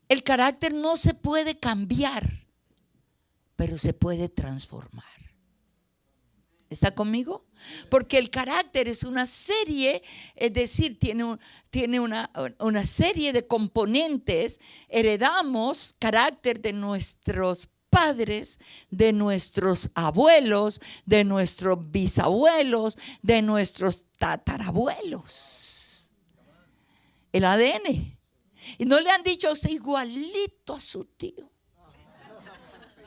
El carácter no se puede cambiar, pero se puede transformar. ¿Está conmigo? Porque el carácter es una serie, es decir, tiene una serie de componentes. Heredamos carácter de nuestros padres, de nuestros abuelos, de nuestros bisabuelos, de nuestros tatarabuelos. El ADN. Y no le han dicho a usted igualito a su tío.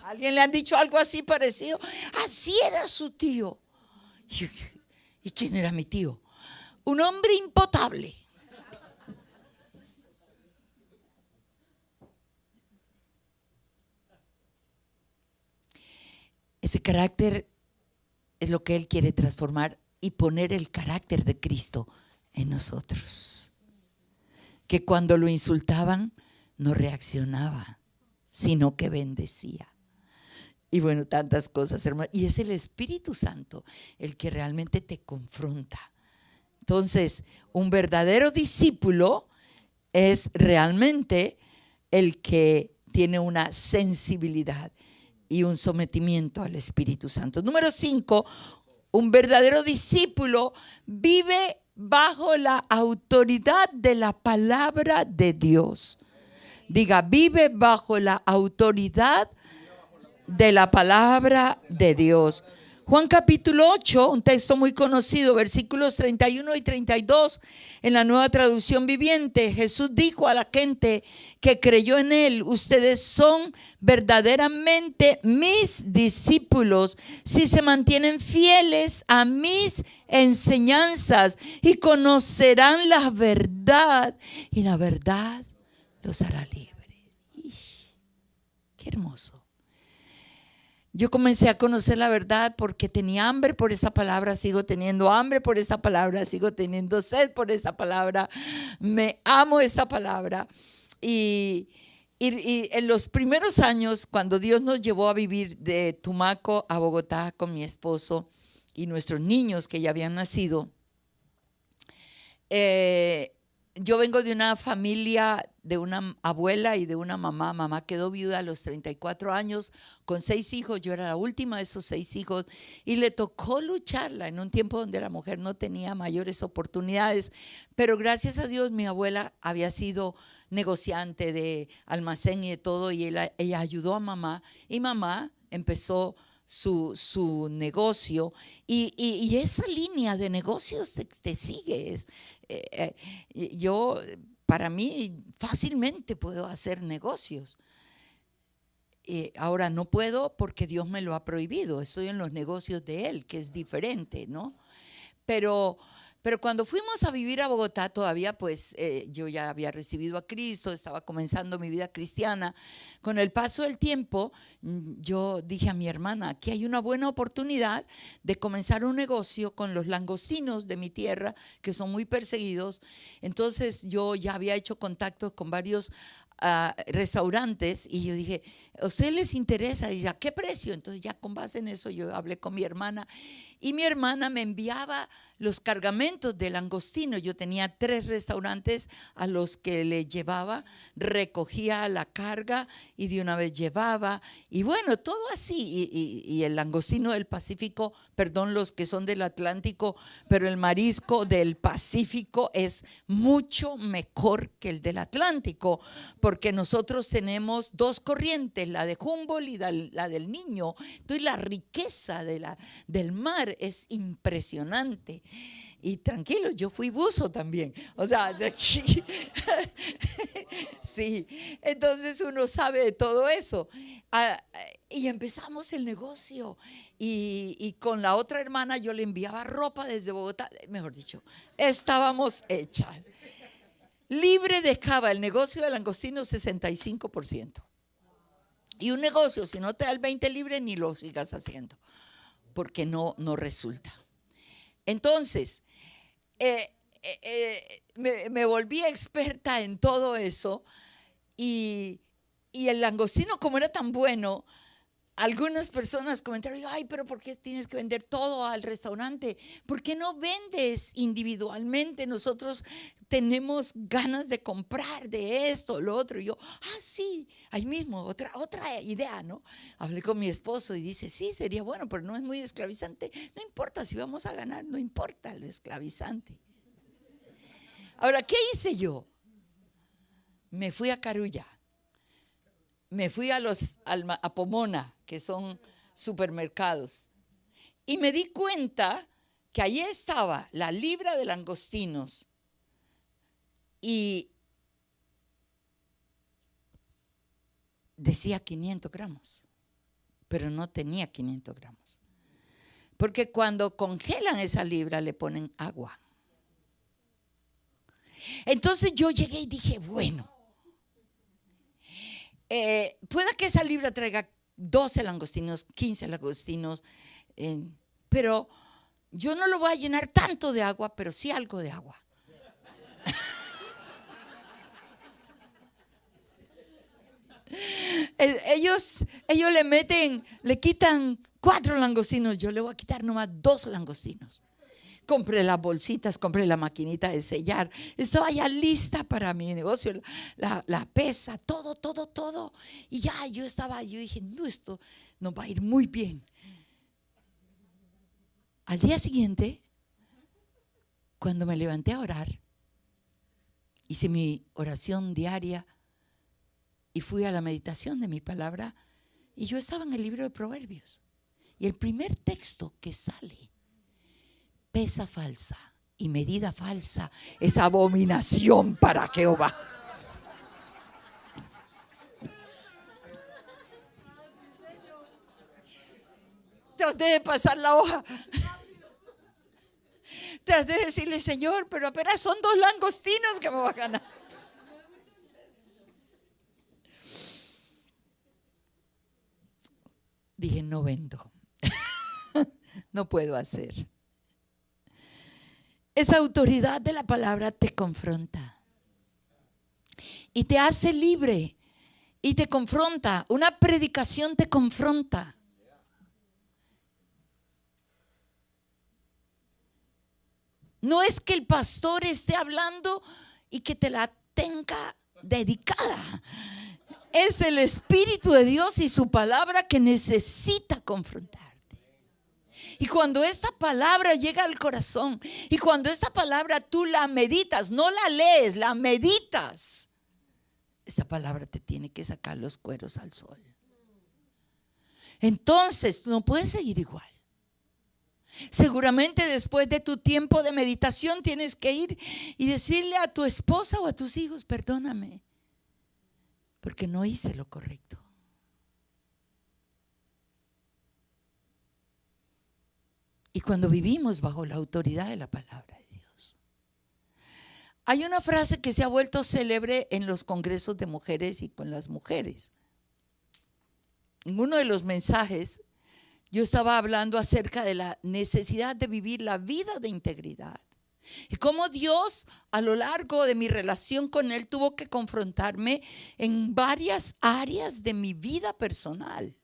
¿Alguien le han dicho algo así parecido? Así era su tío. ¿Y quién era mi tío? Un hombre impotable. Ese carácter es lo que Él quiere transformar y poner el carácter de Cristo en nosotros. Que cuando lo insultaban no reaccionaba, sino que bendecía. Y bueno, tantas cosas, hermano. Y es el Espíritu Santo el que realmente te confronta. Entonces, un verdadero discípulo es realmente el que tiene una sensibilidad y un sometimiento al Espíritu Santo. Número 5, un verdadero discípulo vive bajo la autoridad de la palabra de Dios. Diga, vive bajo la autoridad de la palabra de Dios. Juan capítulo 8, un texto muy conocido, versículos 31 y 32, en la Nueva Traducción Viviente. Jesús dijo a la gente que creyó en Él: ustedes son verdaderamente mis discípulos si se mantienen fieles a mis enseñanzas, y conocerán la verdad, y la verdad los hará libres. Qué hermoso. Yo comencé a conocer la verdad porque tenía hambre por esa palabra, sigo teniendo hambre por esa palabra, sigo teniendo sed por esa palabra, me amo esa palabra. Y en los primeros años, cuando Dios nos llevó a vivir de Tumaco a Bogotá con mi esposo y nuestros niños que ya habían nacido, yo vengo de una familia, de una abuela y de una mamá. Mamá quedó viuda a los 34 años con 6 hijos. Yo era la última de esos 6 hijos y le tocó lucharla en un tiempo donde la mujer no tenía mayores oportunidades. Pero gracias a Dios mi abuela había sido negociante de almacén y de todo, y ella ayudó a mamá, y mamá empezó su negocio, y esa línea de negocios te sigue. Yo, para mí, fácilmente puedo hacer negocios. Ahora no puedo porque Dios me lo ha prohibido. Estoy en los negocios de Él, que es diferente, ¿no? Pero cuando fuimos a vivir a Bogotá, todavía pues yo ya había recibido a Cristo, estaba comenzando mi vida cristiana. Con el paso del tiempo, yo dije a mi hermana: aquí hay una buena oportunidad de comenzar un negocio con los langostinos de mi tierra, que son muy perseguidos. Entonces yo ya había hecho contactos con varios restaurantes, y yo dije: ¿a ustedes les interesa? Y ¿a qué precio? Entonces ya con base en eso yo hablé con mi hermana, y mi hermana me enviaba los cargamentos de langostino. Yo tenía 3 restaurantes a los que le llevaba, recogía la carga y de una vez llevaba, y bueno, todo así. Y el langostino del Pacífico, perdón, los que son del Atlántico, pero el marisco del Pacífico es mucho mejor que el del Atlántico, porque nosotros tenemos 2 corrientes, la de Humboldt y la del Niño. Entonces la riqueza del mar es impresionante. Y tranquilo, yo fui buzo también. O sea, sí. Entonces uno sabe de todo eso. Y empezamos el negocio. y con la otra hermana yo le enviaba ropa desde Bogotá. Mejor dicho, estábamos hechas. Libre dejaba el negocio del langostino 65%. Y un negocio, si no te da el 20 libre, ni lo sigas haciendo, porque no resulta. Entonces, me volví experta en todo eso y el langostino, como era tan bueno, algunas personas comentaron, ay, pero ¿por qué tienes que vender todo al restaurante? ¿Por qué no vendes individualmente? Nosotros tenemos ganas de comprar de esto, lo otro. Y yo, sí, ahí mismo, otra idea, ¿no? Hablé con mi esposo y dice, sí, sería bueno, pero no es muy esclavizante. No importa, si vamos a ganar, no importa lo esclavizante. Ahora, ¿qué hice yo? Me fui a Carulla. Me fui a Pomona, que son supermercados, y me di cuenta que allí estaba la libra de langostinos y decía 500 gramos, pero no tenía 500 gramos. Porque cuando congelan esa libra le ponen agua. Entonces yo llegué y dije, bueno, pueda que esa libra traiga 12 langostinos, 15 langostinos, pero yo no lo voy a llenar tanto de agua, pero sí algo de agua. Ellos le quitan 4 langostinos, yo le voy a quitar nomás 2 langostinos. Compré las bolsitas, compré la maquinita de sellar. Estaba ya lista para mi negocio, la pesa, todo. Y ya yo dije, no, esto nos va a ir muy bien. Al día siguiente, cuando me levanté a orar, hice mi oración diaria y fui a la meditación de mi palabra. Y yo estaba en el libro de Proverbios. Y el primer texto que sale: pesa falsa y medida falsa es abominación para Jehová. Traté de pasar la hoja. Traté de decirle, Señor, pero apenas son 2 langostinos que me va a ganar. Dije, no vendo. No puedo hacer. Esa autoridad de la palabra te confronta y te hace libre y te confronta. Una predicación te confronta. No es que el pastor esté hablando y que te la tenga dedicada. Es el Espíritu de Dios y su palabra que necesita confrontarte. Y cuando esta palabra llega al corazón, y cuando esta palabra tú la meditas, no la lees, la meditas, esta palabra te tiene que sacar los cueros al sol. Entonces tú no puedes seguir igual. Seguramente después de tu tiempo de meditación tienes que ir y decirle a tu esposa o a tus hijos, perdóname, porque no hice lo correcto. Y cuando vivimos bajo la autoridad de la palabra de Dios, hay una frase que se ha vuelto célebre en los congresos de mujeres y con las mujeres. En uno de los mensajes yo estaba hablando acerca de la necesidad de vivir la vida de integridad y cómo Dios a lo largo de mi relación con Él tuvo que confrontarme en varias áreas de mi vida personal.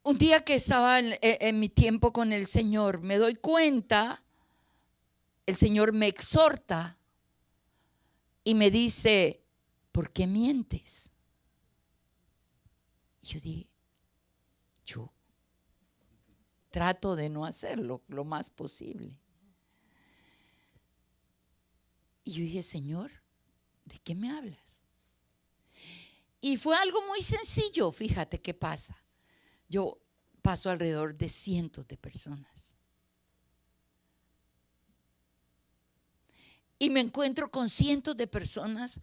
Un día que estaba en mi tiempo con el Señor, me doy cuenta, el Señor me exhorta y me dice, ¿por qué mientes? Y yo dije, yo trato de no hacerlo lo más posible. Y yo dije, Señor, ¿de qué me hablas? Y fue algo muy sencillo, fíjate qué pasa. Yo paso alrededor de cientos de personas. Y me encuentro con cientos de personas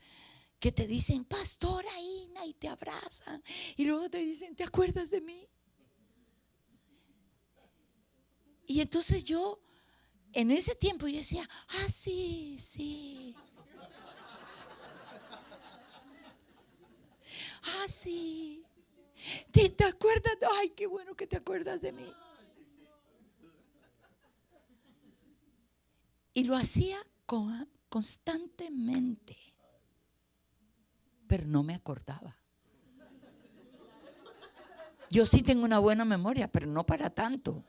que te dicen, pastora Ina, y te abrazan. Y luego te dicen, ¿te acuerdas de mí? Y entonces yo, en ese tiempo yo decía, sí, sí. Sí. ¿Te acuerdas? Ay, qué bueno que te acuerdas de mí. Y lo hacía constantemente, pero no me acordaba. Yo sí tengo una buena memoria, pero no para tanto.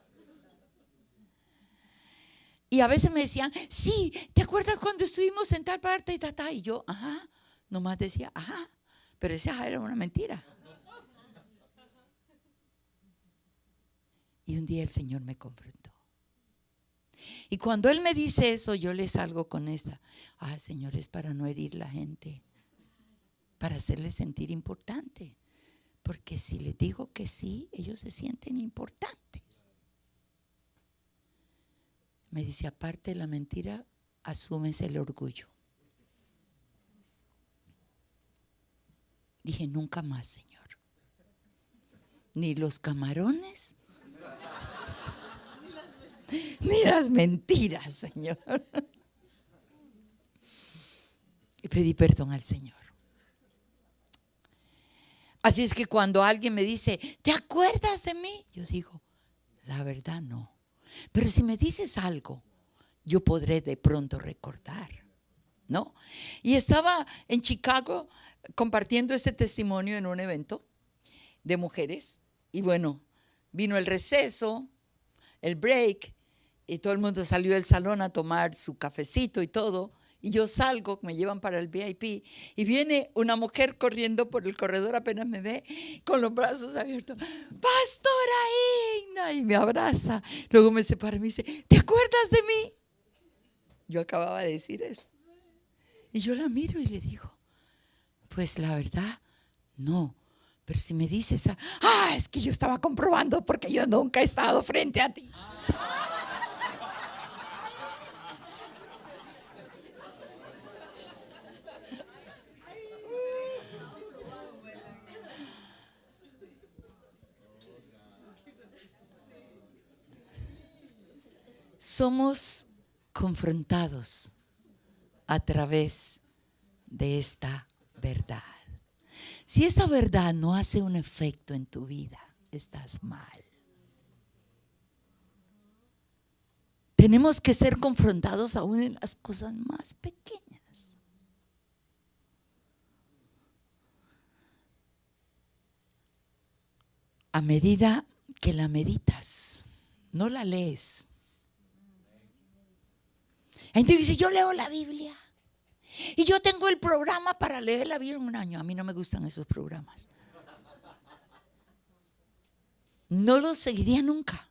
Y a veces me decían, sí, ¿te acuerdas cuando estuvimos en tal parte y tal? Y yo, ajá, nomás decía, ajá, pero esa era una mentira. Y un día el Señor me confrontó. Y cuando Él me dice eso, yo le salgo con esta. Señor, es para no herir la gente, para hacerles sentir importante. Porque si les digo que sí, ellos se sienten importantes. Me dice, aparte de la mentira, asumes el orgullo. Dije, nunca más, Señor. Ni los camarones, ni las mentiras, Señor. Y pedí perdón al Señor. Así es que cuando alguien me dice, ¿te acuerdas de mí? Yo digo, la verdad no. Pero si me dices algo, yo podré de pronto recordar, ¿no? Y estaba en Chicago compartiendo este testimonio en un evento de mujeres. Y bueno, vino el receso, el break, y todo el mundo salió del salón a tomar su cafecito y todo. Y yo salgo, me llevan para el VIP, y viene una mujer corriendo por el corredor, apenas me ve, con los brazos abiertos. Pastora Igna, y me abraza. Luego me separa y me dice, ¿te acuerdas de mí? Yo acababa de decir eso. Y yo la miro y le digo, pues la verdad, no. Pero si me dices, es que yo estaba comprobando porque yo nunca he estado frente a ti. Somos confrontados a través de esta verdad. Si esta verdad no hace un efecto en tu vida, estás mal. Tenemos que ser confrontados aún en las cosas más pequeñas. A medida que la meditas, no la lees. Hay gente que dice, yo leo la Biblia y yo tengo el programa para leer la Biblia en un año. A mí no me gustan esos programas. No los seguiría nunca.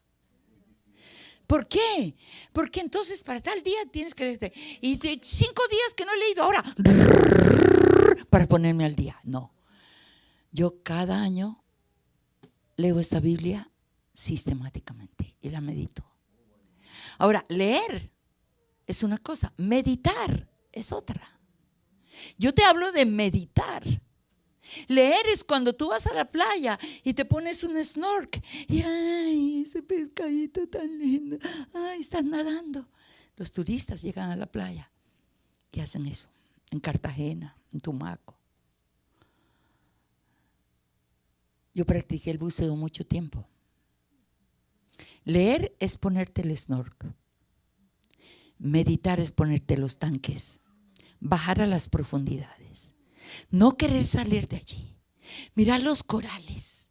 ¿Por qué? Porque entonces para tal día tienes que leerte. Y 5 días que no he leído ahora para ponerme al día. No. Yo cada año leo esta Biblia sistemáticamente y la medito. Ahora, leer es una cosa, meditar es otra. Yo te hablo de meditar. Leer es cuando tú vas a la playa y te pones un snorkel y ay, ese pescadito tan lindo, ay, estás nadando. Los turistas llegan a la playa y hacen eso en Cartagena, en Tumaco. Yo practiqué el buceo mucho tiempo. Leer es ponerte el snorkel. Meditar es ponerte los tanques, bajar a las profundidades, no querer salir de allí, mirar los corales,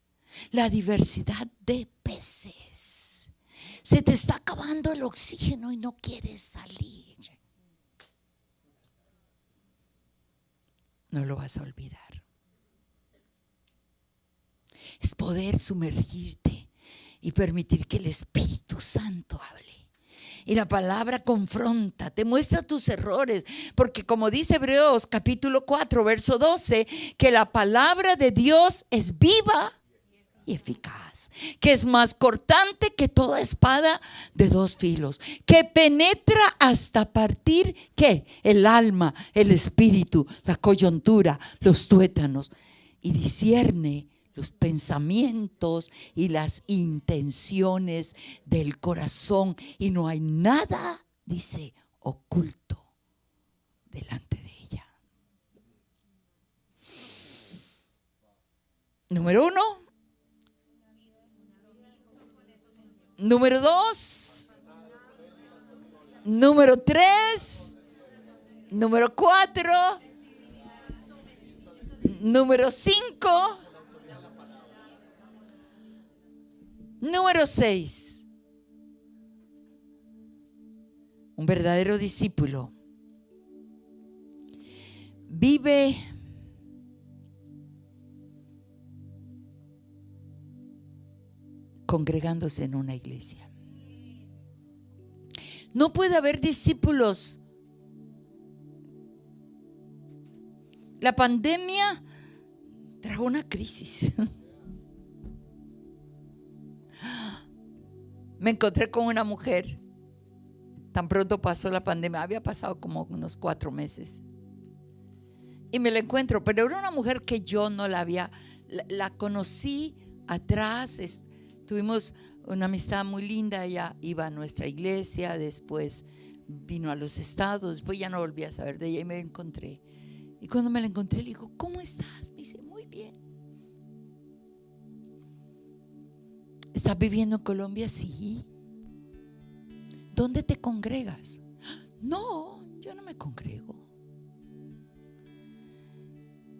la diversidad de peces. Se te está acabando el oxígeno y no quieres salir. No lo vas a olvidar. Es poder sumergirte y permitir que el Espíritu Santo hable. Y la palabra confronta, te muestra tus errores, porque como dice Hebreos capítulo 4 verso 12, que la palabra de Dios es viva y eficaz, que es más cortante que toda espada de 2 filos, que penetra hasta partir ¿qué? El alma, el espíritu, la coyuntura, los tuétanos, y discierne los pensamientos y las intenciones del corazón. Y no hay nada, dice, oculto delante de ella. Número 1. Número 2. Número 3. Número 4. Número 5. Número 6. Un verdadero discípulo vive congregándose en una iglesia. No puede haber discípulos. La pandemia trajo una crisis. Me encontré con una mujer. Tan pronto pasó la pandemia, había pasado como unos 4 meses. Y me la encuentro, pero era una mujer que yo no la había, la conocí atrás. Tuvimos una amistad muy linda. Ella iba a nuestra iglesia, después vino a los estados, después ya no volví a saber de ella y me encontré. Y cuando me la encontré le digo, ¿cómo estás? Me dice, muy bien. ¿Estás viviendo en Colombia? Sí. ¿Dónde te congregas? No, yo no me congrego.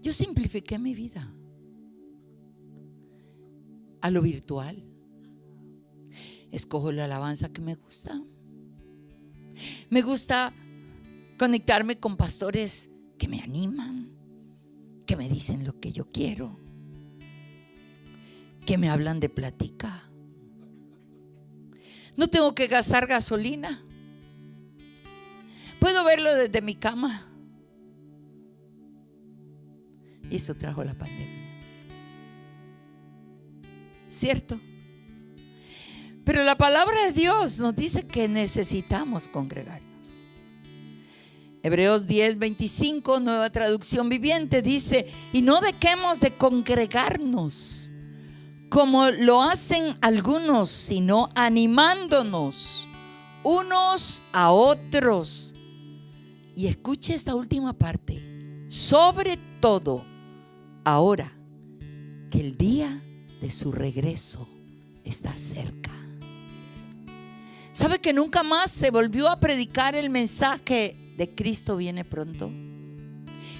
Yo simplifiqué mi vida a lo virtual. Escojo la alabanza que me gusta. Me gusta conectarme con pastores que me animan, que me dicen lo que yo quiero, que me hablan de plática. No tengo que gastar gasolina. Puedo verlo desde mi cama. Y eso trajo la pandemia. ¿Cierto? Pero la palabra de Dios nos dice que necesitamos congregarnos. Hebreos 10:25, nueva traducción viviente, dice: y no dejemos de congregarnos como lo hacen algunos, sino animándonos unos a otros. Y escuche esta última parte: sobre todo ahora que el día de su regreso está cerca. ¿Sabe que nunca más se volvió a predicar el mensaje de Cristo viene pronto?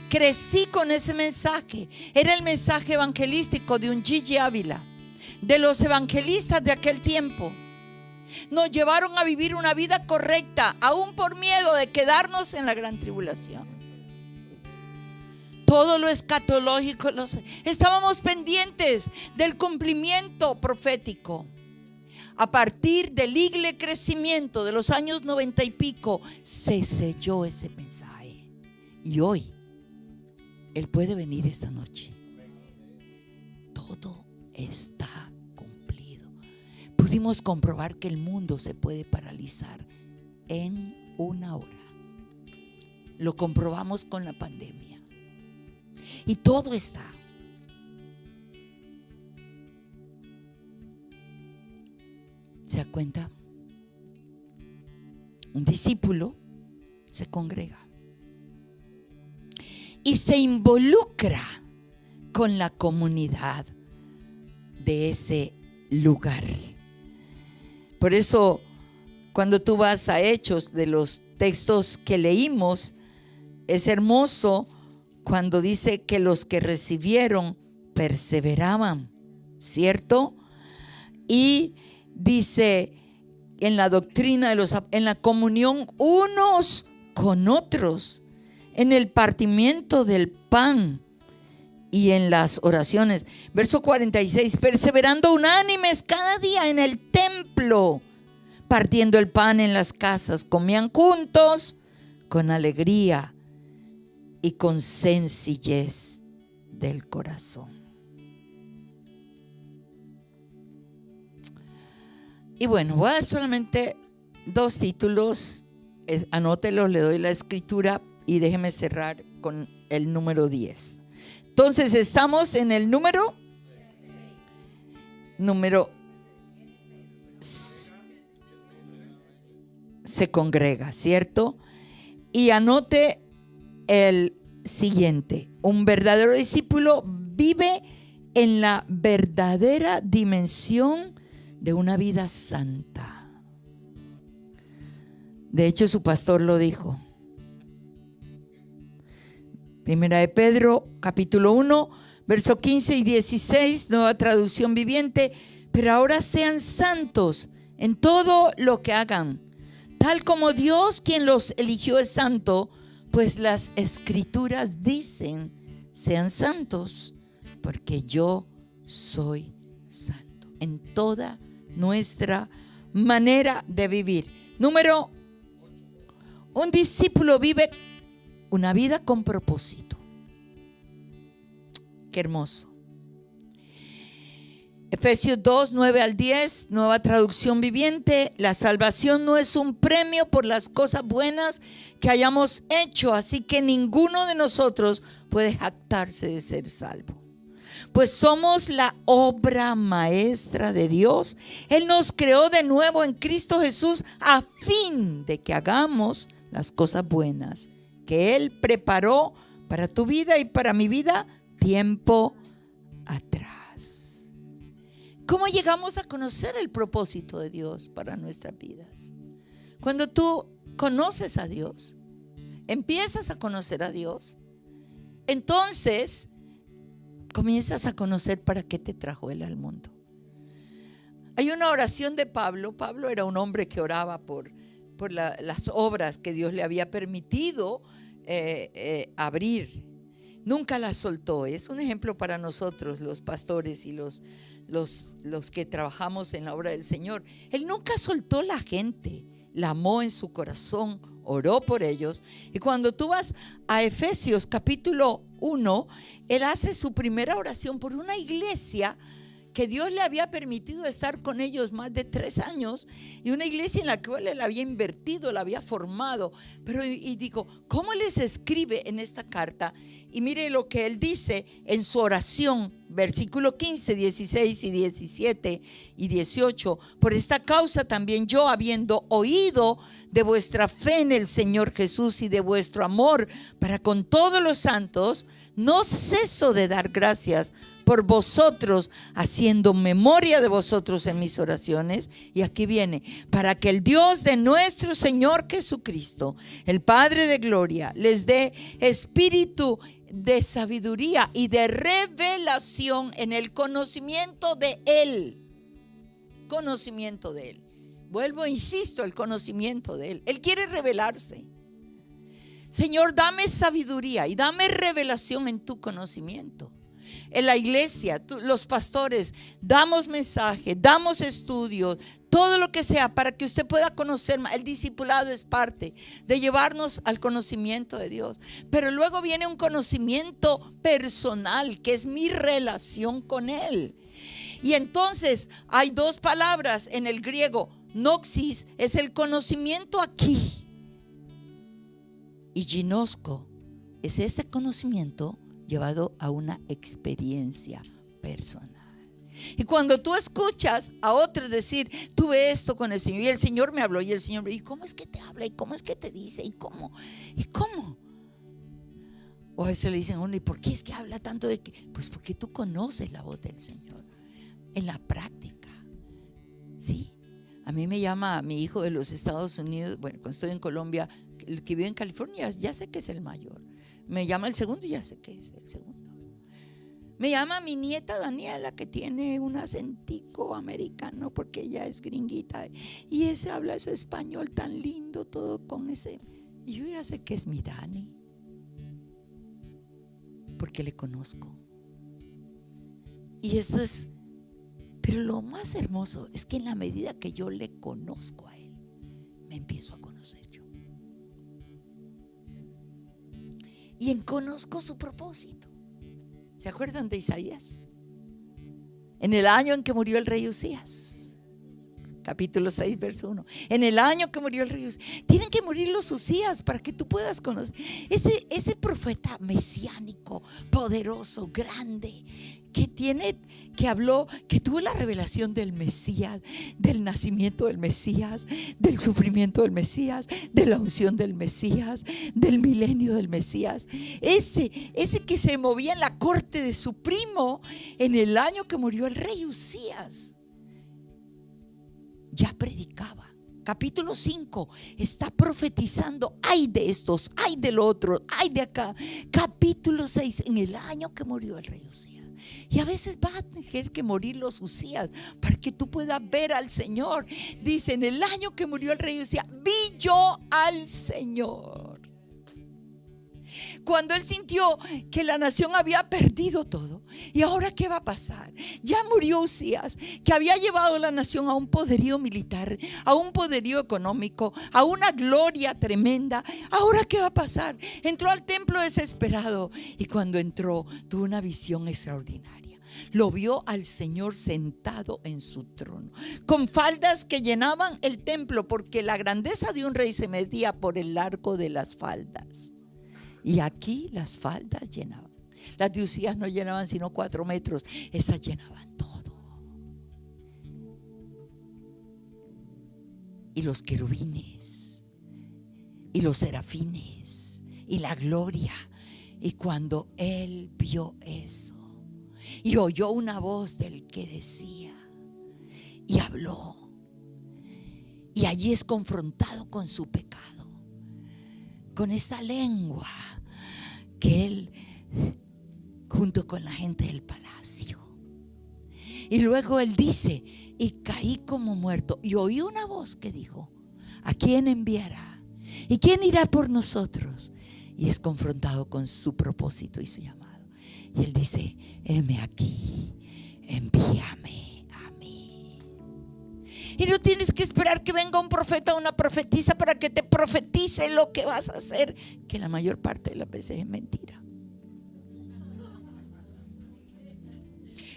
Crecí con ese mensaje. Era el mensaje evangelístico de un Gigi Ávila, de los evangelistas de aquel tiempo. Nos llevaron a vivir una vida correcta, aún por miedo de quedarnos en la gran tribulación. Todo lo escatológico, estábamos pendientes del cumplimiento profético. A partir del igle crecimiento de los años 90 y pico, se selló ese mensaje. Y hoy, Él puede venir esta noche. Todo está cumplido. Pudimos comprobar que el mundo se puede paralizar en una hora. Lo comprobamos con la pandemia. Y todo está. ¿Se da cuenta? Un discípulo se congrega y se involucra con la comunidad de ese lugar. Por eso, cuando tú vas a Hechos, de los textos que leímos, es hermoso cuando dice que los que recibieron perseveraban, ¿cierto? Y dice en la doctrina en la comunión unos con otros, en el partimiento del pan y en las oraciones. Verso 46, perseverando unánimes cada día en el templo, partiendo el pan en las casas, comían juntos con alegría y con sencillez del corazón. Y bueno, voy a dar solamente 2 títulos, anótelos, le doy la escritura y déjeme cerrar con el número 10. Entonces estamos en el número se congrega, ¿cierto? Y anote el siguiente: un verdadero discípulo vive en la verdadera dimensión de una vida santa. De hecho, su pastor lo dijo. Primera de Pedro, capítulo 1, verso 15 y 16, nueva traducción viviente. Pero ahora sean santos en todo lo que hagan, tal como Dios quien los eligió es santo, pues las escrituras dicen: sean santos, porque yo soy santo. En toda nuestra manera de vivir. Un discípulo vive una vida con propósito. Qué hermoso. Efesios 2, 9 al 10, nueva traducción viviente. La salvación no es un premio por las cosas buenas que hayamos hecho, así que ninguno de nosotros puede jactarse de ser salvo. Pues somos la obra maestra de Dios. Él nos creó de nuevo en Cristo Jesús a fin de que hagamos las cosas buenas que Él preparó para tu vida y para mi vida tiempo atrás. ¿Cómo llegamos a conocer el propósito de Dios para nuestras vidas? Cuando tú conoces a Dios, empiezas a conocer a Dios, entonces comienzas a conocer para qué te trajo Él al mundo. Hay una oración de Pablo. Pablo era un hombre que oraba por las obras que Dios le había permitido abrir. Nunca las soltó. Es un ejemplo para nosotros, los pastores y los que trabajamos en la obra del Señor. Él nunca soltó la gente, la amó en su corazón, oró por ellos. Y cuando tú vas a Efesios capítulo 1, él hace su primera oración por una iglesia que Dios le había permitido estar con ellos más de 3 años, y una iglesia en la cual él había invertido, la había formado. Pero y digo, ¿cómo les escribe en esta carta? Y mire lo que él dice en su oración, versículo 15, 16 y 17 y 18. Por esta causa también yo, habiendo oído de vuestra fe en el Señor Jesús y de vuestro amor para con todos los santos, no ceso de dar gracias por vosotros, haciendo memoria de vosotros en mis oraciones. Y aquí viene: para que el Dios de nuestro Señor Jesucristo, el Padre de gloria, les dé espíritu de sabiduría y de revelación en el conocimiento de Él. Conocimiento de Él. Vuelvo, insisto, el conocimiento de Él. Él quiere revelarse. Señor, dame sabiduría y dame revelación en tu conocimiento. En la iglesia, los pastores, damos mensajes, damos estudios, todo lo que sea para que usted pueda conocer más. El discipulado es parte de llevarnos al conocimiento de Dios. Pero luego viene un conocimiento personal, que es mi relación con Él. Y entonces hay 2 palabras en el griego. Noxis es el conocimiento aquí, y ginosko es este conocimiento llevado a una experiencia personal. Y cuando tú escuchas a otros decir: tuve esto con el Señor, y el Señor me habló, y el Señor me dijo: ¿y cómo es que te habla? ¿Y cómo es que te dice? ¿Y cómo? O a veces le dicen a uno: ¿y por qué es que habla tanto de que? Pues porque tú conoces la voz del Señor en la práctica. ¿Sí? A mí me llama mi hijo de los Estados Unidos. Bueno, cuando estoy en Colombia, el que vive en California, ya sé que es el mayor. Me llama el segundo, ya sé que es el segundo. Me llama mi nieta Daniela, que tiene un acentico americano porque ella es gringuita, y ese habla ese español tan lindo, todo con ese. Y yo ya sé que es mi Dani, porque le conozco. Y eso es. Pero lo más hermoso es que en la medida que yo le conozco a él, me empiezo a conocer yo. Y conozco su propósito. ¿Se acuerdan de Isaías? En el año en que murió el rey Usías, capítulo 6, verso 1. En el año que murió el rey Usías. Tienen que morir los Usías para que tú puedas conocer. Ese profeta mesiánico, poderoso, grande, que habló, que tuvo la revelación del Mesías, del nacimiento del Mesías, del sufrimiento del Mesías, de la unción del Mesías, del milenio del Mesías. Ese que se movía en la corte de su primo en el año que murió el rey Usías, ya predicaba. Capítulo 5 está profetizando: ay de estos, ay del otro, ay de acá. Capítulo 6, en el año que murió el rey Usías. Y a veces va a tener que morir los Usías para que tú puedas ver al Señor. Dice: en el año que murió el rey Usías, vi yo al Señor. Cuando él sintió que la nación había perdido todo. ¿Y ahora qué va a pasar? Ya murió Usías, que había llevado a la nación a un poderío militar, a un poderío económico, a una gloria tremenda. ¿Ahora qué va a pasar? Entró al templo desesperado, y cuando entró tuvo una visión extraordinaria. Lo vio al Señor sentado en su trono, con faldas que llenaban el templo, porque la grandeza de un rey se medía por el largo de las faldas. Y aquí las faldas llenaban. Las de Usías no llenaban sino 4 metros. Esas llenaban todo. Y los querubines, y los serafines, y la gloria. Y cuando él vio eso, y oyó una voz del que decía, y habló, y allí es confrontado con su pecado, con esa lengua que él, junto con la gente del palacio. Y luego él dice: y caí como muerto, y oí una voz que dijo: ¿a quién enviará? ¿Y quién irá por nosotros? Y es confrontado con su propósito y su llamado. Y él dice: heme aquí, envíame a mí. Y no tienes que esperar que venga un profeta o una profetisa para que te profetice lo que vas a hacer, que la mayor parte de las veces es mentira.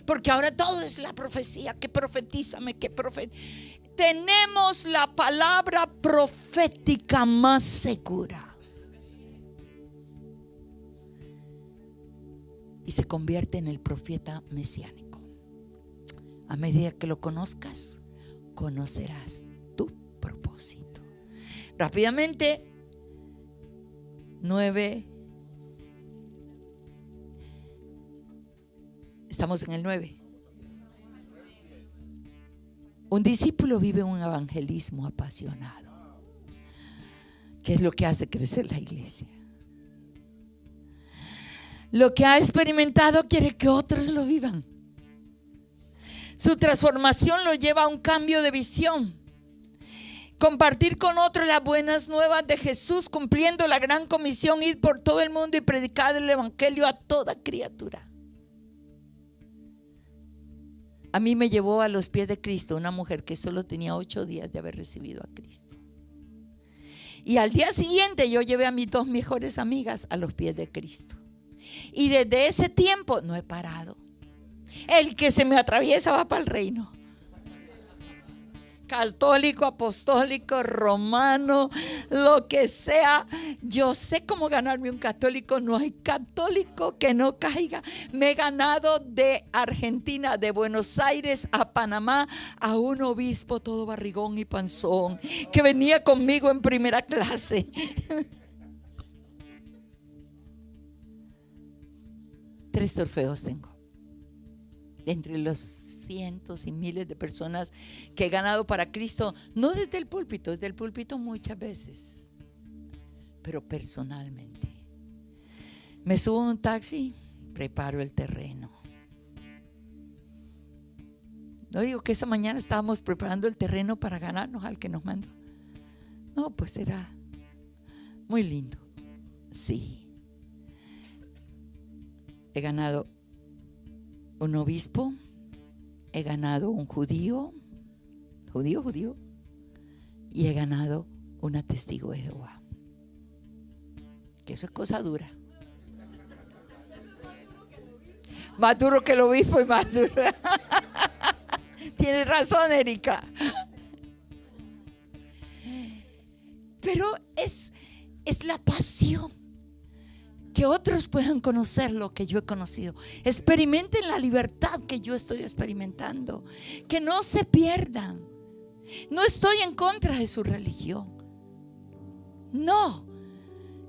Porque ahora todo es la profecía, que profetízame, que tenemos la palabra profética más segura. Y se convierte en el profeta mesiánico. A medida que lo conozcas, conocerás tu propósito. Rápidamente, 9. Estamos en el 9. Un discípulo vive un evangelismo apasionado, que es lo que hace crecer la iglesia. Lo que ha experimentado quiere que otros lo vivan. Su transformación lo lleva a un cambio de visión. Compartir con otros las buenas nuevas de Jesús, cumpliendo la gran comisión: ir por todo el mundo y predicar el evangelio a toda criatura. A mí me llevó a los pies de Cristo una mujer que solo tenía 8 días de haber recibido a Cristo. Y al día siguiente yo llevé a mis 2 mejores amigas a los pies de Cristo. Y desde ese tiempo no he parado. El que se me atraviesa va para el reino. Católico, apostólico, romano, lo que sea. Yo sé cómo ganarme un católico. No hay católico que no caiga. Me he ganado de Argentina, de Buenos Aires a Panamá, a un obispo todo barrigón y panzón, que venía conmigo en primera clase. 3 trofeos tengo, entre los cientos y miles de personas que he ganado para Cristo, no desde el púlpito muchas veces, pero personalmente. Me subo a un taxi, preparo el terreno. No digo que esta mañana estábamos preparando el terreno para ganarnos al que nos mandó. No, pues era muy lindo. Sí. He ganado un obispo, he ganado un judío, y he ganado una testigo de Jehová. Que eso es cosa dura. Más duro que el obispo y más duro. Tienes razón, Erika. pasión. Que otros puedan conocer lo que yo he conocido. Experimenten la libertad que yo estoy experimentando. Que no se pierdan. No estoy en contra de su religión. No,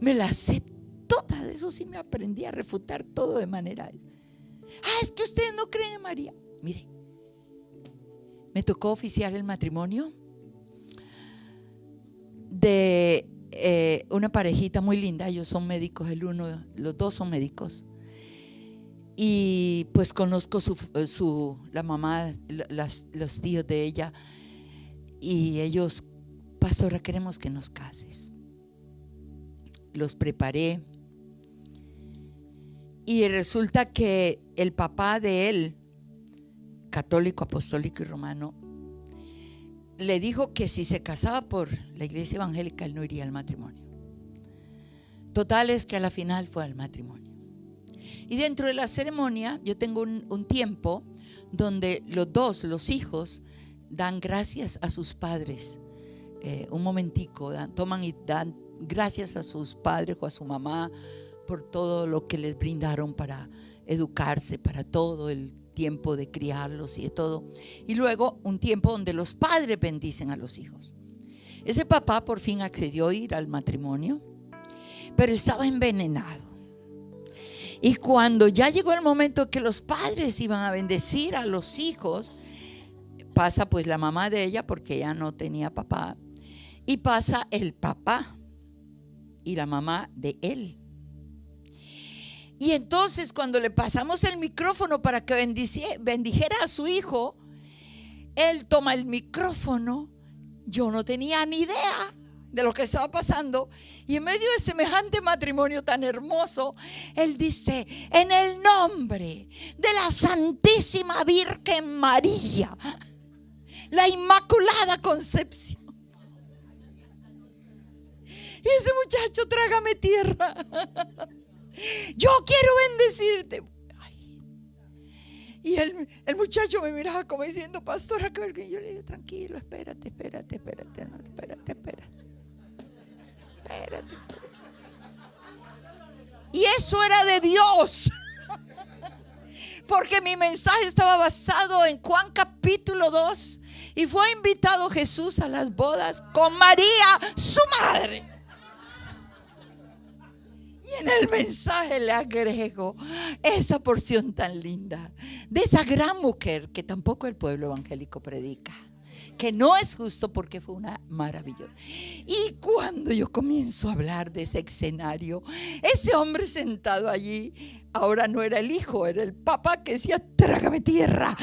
me la sé toda. De eso sí me aprendí a refutar todo de manera. Es que ustedes no creen en María. Mire, me tocó oficiar el matrimonio de una parejita muy linda. Ellos son médicos, los dos son médicos. Y pues conozco la mamá, los tíos de ella. Y ellos, pastora, queremos que nos cases. Los preparé. Y resulta que el papá de él, católico, apostólico y romano, le dijo que si se casaba por la iglesia evangélica, él no iría al matrimonio. Total es que a la final fue al matrimonio. Y dentro de la ceremonia, yo tengo un tiempo donde los hijos, dan gracias a sus padres. Un momentico, toman y dan gracias a sus padres o a su mamá por todo lo que les brindaron para educarse, para todo el tiempo de criarlos y de todo. Y luego un tiempo donde los padres bendicen a los hijos. Ese papá por fin accedió a ir al matrimonio, pero estaba envenenado. Y cuando ya llegó el momento que los padres iban a bendecir a los hijos, pasa pues la mamá de ella, porque ella no tenía papá, y pasa el papá y la mamá de él. Y entonces cuando le pasamos el micrófono para que bendijera a su hijo, él toma el micrófono. Yo no tenía ni idea de lo que estaba pasando, y en medio de semejante matrimonio tan hermoso, él dice: en el nombre de la Santísima Virgen María, la Inmaculada Concepción. Y ese muchacho, trágame tierra. Yo quiero bendecirte. Ay. Y el muchacho me miraba como diciendo: pastora, que yo le dije: tranquilo, espérate. No, espérate. Y eso era de Dios. Porque mi mensaje estaba basado en Juan capítulo 2. Y fue invitado Jesús a las bodas con María, su madre. Y en el mensaje le agrego esa porción tan linda de esa gran mujer que tampoco el pueblo evangélico predica, que no es justo, porque fue una maravillosa. Y cuando yo comienzo a hablar de ese escenario, ese hombre sentado allí, ahora no era el hijo, era el papá que decía: trágame tierra.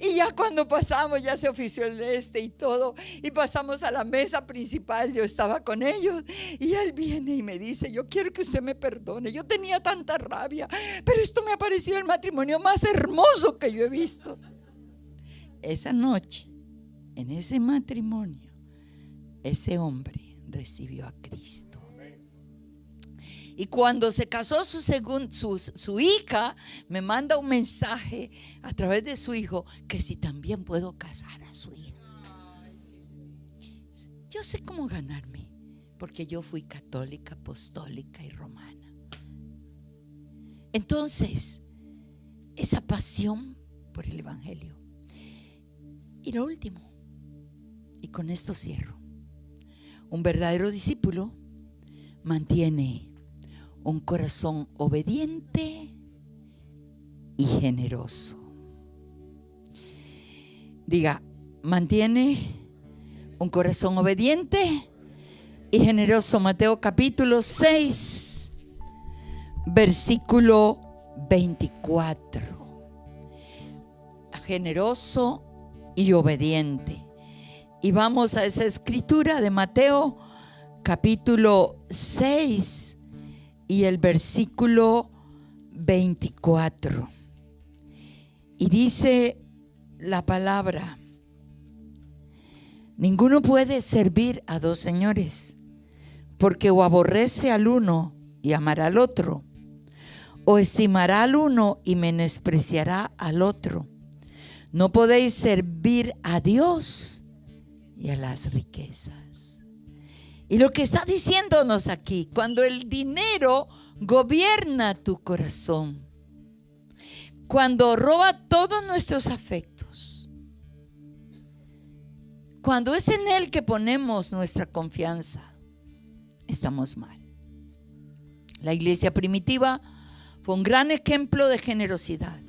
Y ya cuando pasamos, ya se ofició el y todo, y pasamos a la mesa principal, yo estaba con ellos, y él viene y me dice: yo quiero que usted me perdone, yo tenía tanta rabia, pero esto me ha parecido el matrimonio más hermoso que yo he visto. Esa noche, en ese matrimonio, ese hombre recibió a Cristo. Y cuando se casó su hija, me manda un mensaje a través de su hijo, que si también puedo casar a su hija. Yo sé cómo ganarme, porque yo fui católica, apostólica y romana. Entonces, esa pasión por el evangelio. Y lo último, y con esto cierro: un verdadero discípulo mantiene un corazón obediente y generoso. Diga: mantiene un corazón obediente y generoso. Mateo capítulo 6, versículo 24. Generoso y obediente. Y vamos a esa escritura de Mateo capítulo 6 y el versículo 24. Y dice la palabra: ninguno puede servir a dos señores, porque o aborrece al uno y amará al otro, o estimará al uno y menospreciará al otro. No podéis servir a Dios y a las riquezas. Y lo que está diciéndonos aquí, cuando el dinero gobierna tu corazón, cuando roba todos nuestros afectos, cuando es en Él que ponemos nuestra confianza, estamos mal. La iglesia primitiva fue un gran ejemplo de generosidad.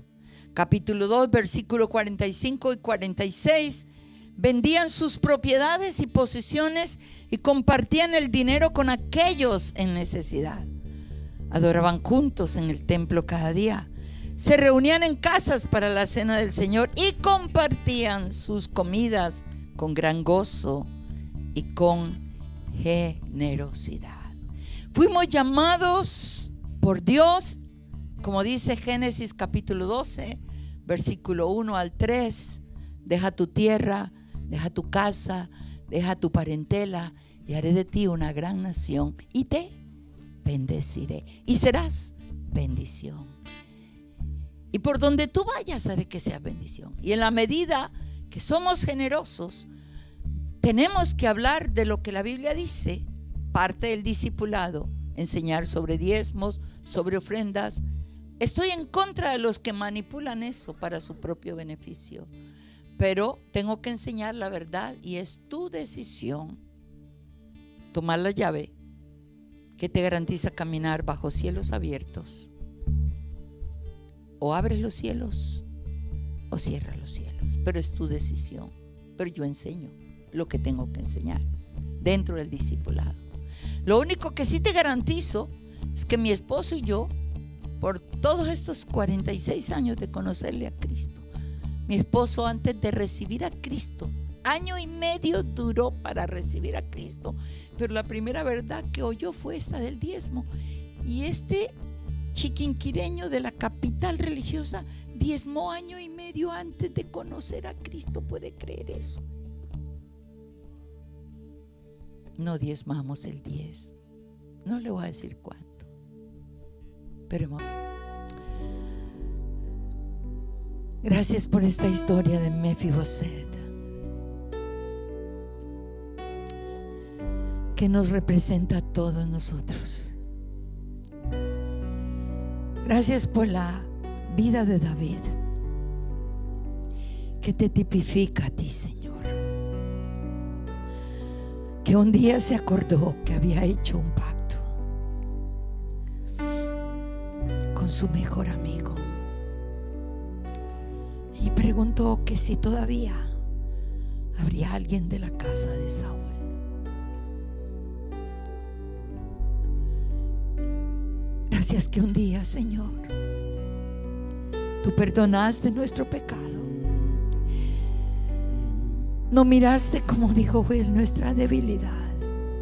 Capítulo 2, versículo 45 y 46. Vendían sus propiedades y posesiones y compartían el dinero con aquellos en necesidad. Adoraban juntos en el templo cada día. Se reunían en casas para la cena del Señor y compartían sus comidas con gran gozo y con generosidad. Fuimos llamados por Dios, como dice Génesis capítulo 12, versículo 1 al 3. Deja tu tierra, deja tu casa, deja tu parentela y haré de ti una gran nación y te bendeciré y serás bendición. Y por donde tú vayas haré que sea bendición. Y en la medida que somos generosos, tenemos que hablar de lo que la Biblia dice. Parte del discipulado, enseñar sobre diezmos, sobre ofrendas. Estoy en contra de los que manipulan eso para su propio beneficio, pero tengo que enseñar la verdad y es tu decisión tomar la llave que te garantiza caminar bajo cielos abiertos. O abres los cielos o cierras los cielos, pero es tu decisión. Pero yo enseño lo que tengo que enseñar dentro del discipulado. Lo único que sí te garantizo es que mi esposo y yo, por todos estos 46 años de conocerle a Cristo, mi esposo antes de recibir a Cristo, 1 año y medio duró para recibir a Cristo, pero la primera verdad que oyó fue esta del diezmo. Y este chiquinquireño de la capital religiosa diezmó 1 año y medio antes de conocer a Cristo. ¿Puede creer eso? No diezmamos el 10. No le voy a decir cuánto, pero gracias por esta historia de Mefiboset, que nos representa a todos nosotros. Gracias por la vida de David, que te tipifica a ti, Señor. Que un día se acordó que había hecho un pacto con su mejor amigo y preguntó que si todavía habría alguien de la casa de Saúl. Gracias que un día, Señor, tú perdonaste nuestro pecado. No miraste, como dijo Will, nuestra debilidad,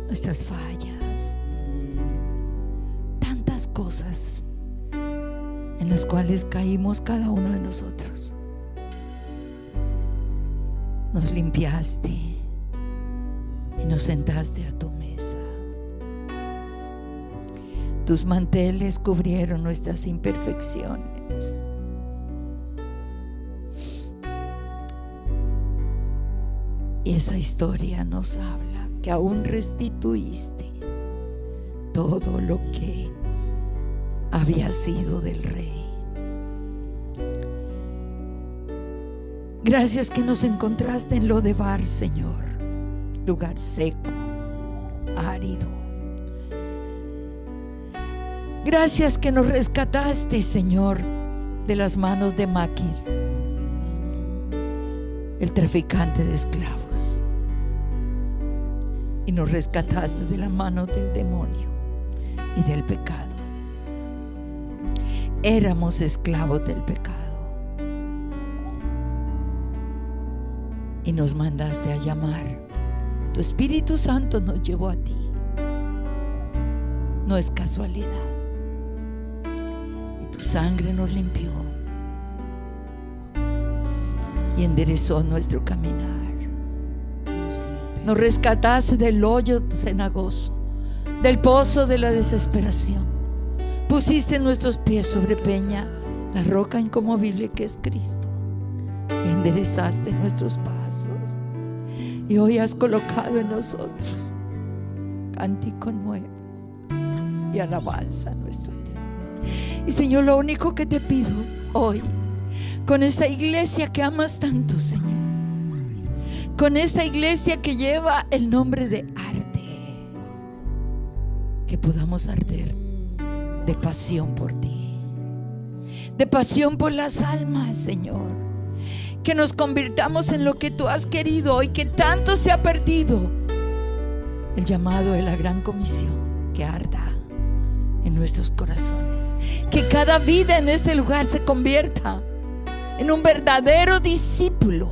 nuestras fallas, tantas cosas en las cuales caímos cada uno de nosotros. Nos limpiaste y nos sentaste a tu mesa. Tus manteles cubrieron nuestras imperfecciones. Y esa historia nos habla que aún restituiste todo lo que había sido del rey. Gracias que nos encontraste en Lodebar, Señor, lugar seco, árido. Gracias que nos rescataste, Señor, de las manos de Maquir, el traficante de esclavos, y nos rescataste de la mano del demonio y del pecado. Éramos esclavos del pecado y nos mandaste a llamar. Tu Espíritu Santo nos llevó a ti. No es casualidad. Y tu sangre nos limpió y enderezó nuestro caminar. Nos rescataste del hoyo cenagoso, del pozo de la desesperación. Pusiste nuestros pies sobre peña, la roca inconmovible que es Cristo, y enderezaste nuestros pasos. Y hoy has colocado en nosotros cántico nuevo y alabanza a nuestro Dios. Y Señor, lo único que te pido hoy, con esta iglesia que amas tanto, Señor, con esta iglesia que lleva el nombre de Arde, que podamos arder de pasión por ti, de pasión por las almas, Señor. Que nos convirtamos en lo que tú has querido hoy, que tanto se ha perdido el llamado de la gran comisión, que arda en nuestros corazones, que cada vida en este lugar se convierta en un verdadero discípulo,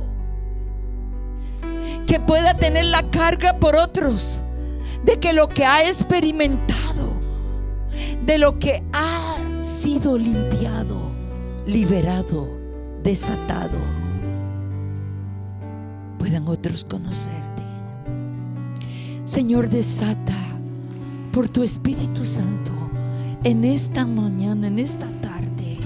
que pueda tener la carga por otros de que lo que ha experimentado, de lo que ha sido limpiado, liberado, desatado, puedan otros conocerte. Señor, desata por tu Espíritu Santo en esta mañana, en esta tarde,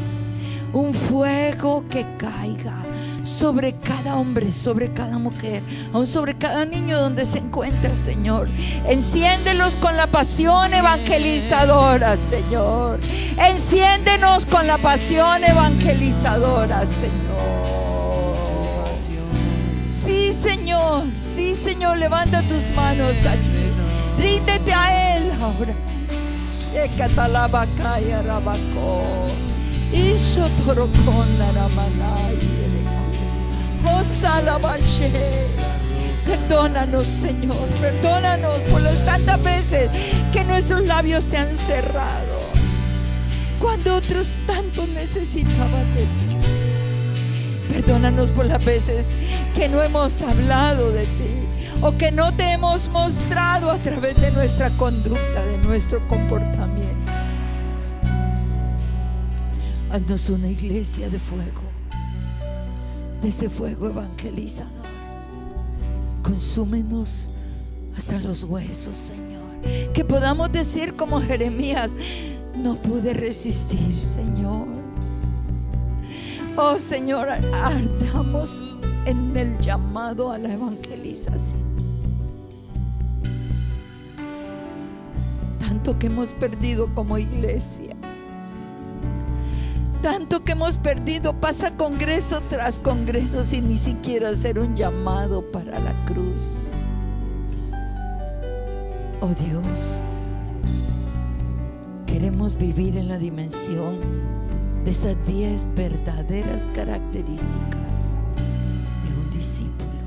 un fuego que caiga sobre cada hombre, sobre cada mujer, aún sobre cada niño donde se encuentra, Señor. Enciéndelos con la pasión evangelizadora, Señor. Enciéndenos con la pasión evangelizadora, Señor. Sí, Señor, sí, Señor, levanta tus manos allí. Ríndete a Él ahora. Perdónanos, Señor, perdónanos por las tantas veces que nuestros labios se han cerrado cuando otros tanto necesitaban de ti. Perdónanos por las veces que no hemos hablado de ti o que no te hemos mostrado a través de nuestra conducta, de nuestro comportamiento. Haznos una iglesia de fuego, de ese fuego evangelizador. Consúmenos hasta los huesos, Señor. Que podamos decir como Jeremías: no pude resistir, Señor. Oh, Señor, ardamos en el llamado a la evangelización. Tanto que hemos perdido como iglesia, tanto que hemos perdido, pasa congreso tras congreso sin ni siquiera hacer un llamado para la cruz. Oh Dios, queremos vivir en la dimensión de esas 10 verdaderas características de un discípulo.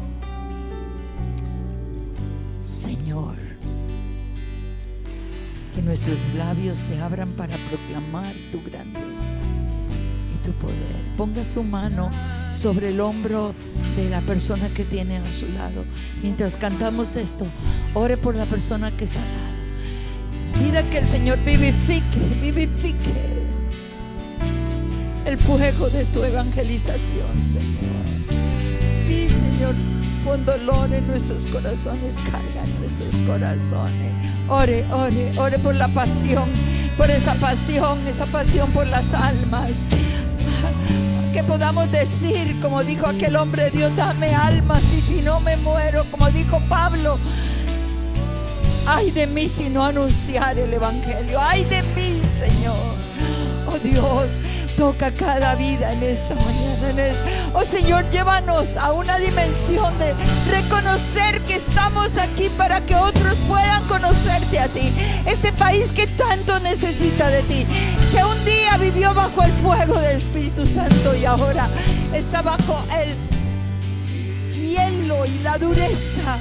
Señor, que nuestros labios se abran para proclamar tu grandeza y tu poder. Ponga su mano sobre el hombro de la persona que tiene a su lado. Mientras cantamos esto, ore por la persona que está al lado. Pida que el Señor vivifique el fuego de tu evangelización, Señor. Sí, Señor, pon dolor en nuestros corazones, carga en nuestros corazones. Ore por la pasión, por esa pasión por las almas. Que podamos decir, como dijo aquel hombre: Dios, dame almas, y si no me muero, como dijo Pablo, ay de mí si no anunciar el evangelio. Ay de mí, Señor. Oh Dios, toca cada vida en esta mañana. Oh Señor, llévanos a una dimensión de reconocer que estamos aquí para que otros puedan conocerte a ti. Este país que tanto necesita de ti, que un día vivió bajo el fuego del Espíritu Santo y ahora está bajo el hielo y la dureza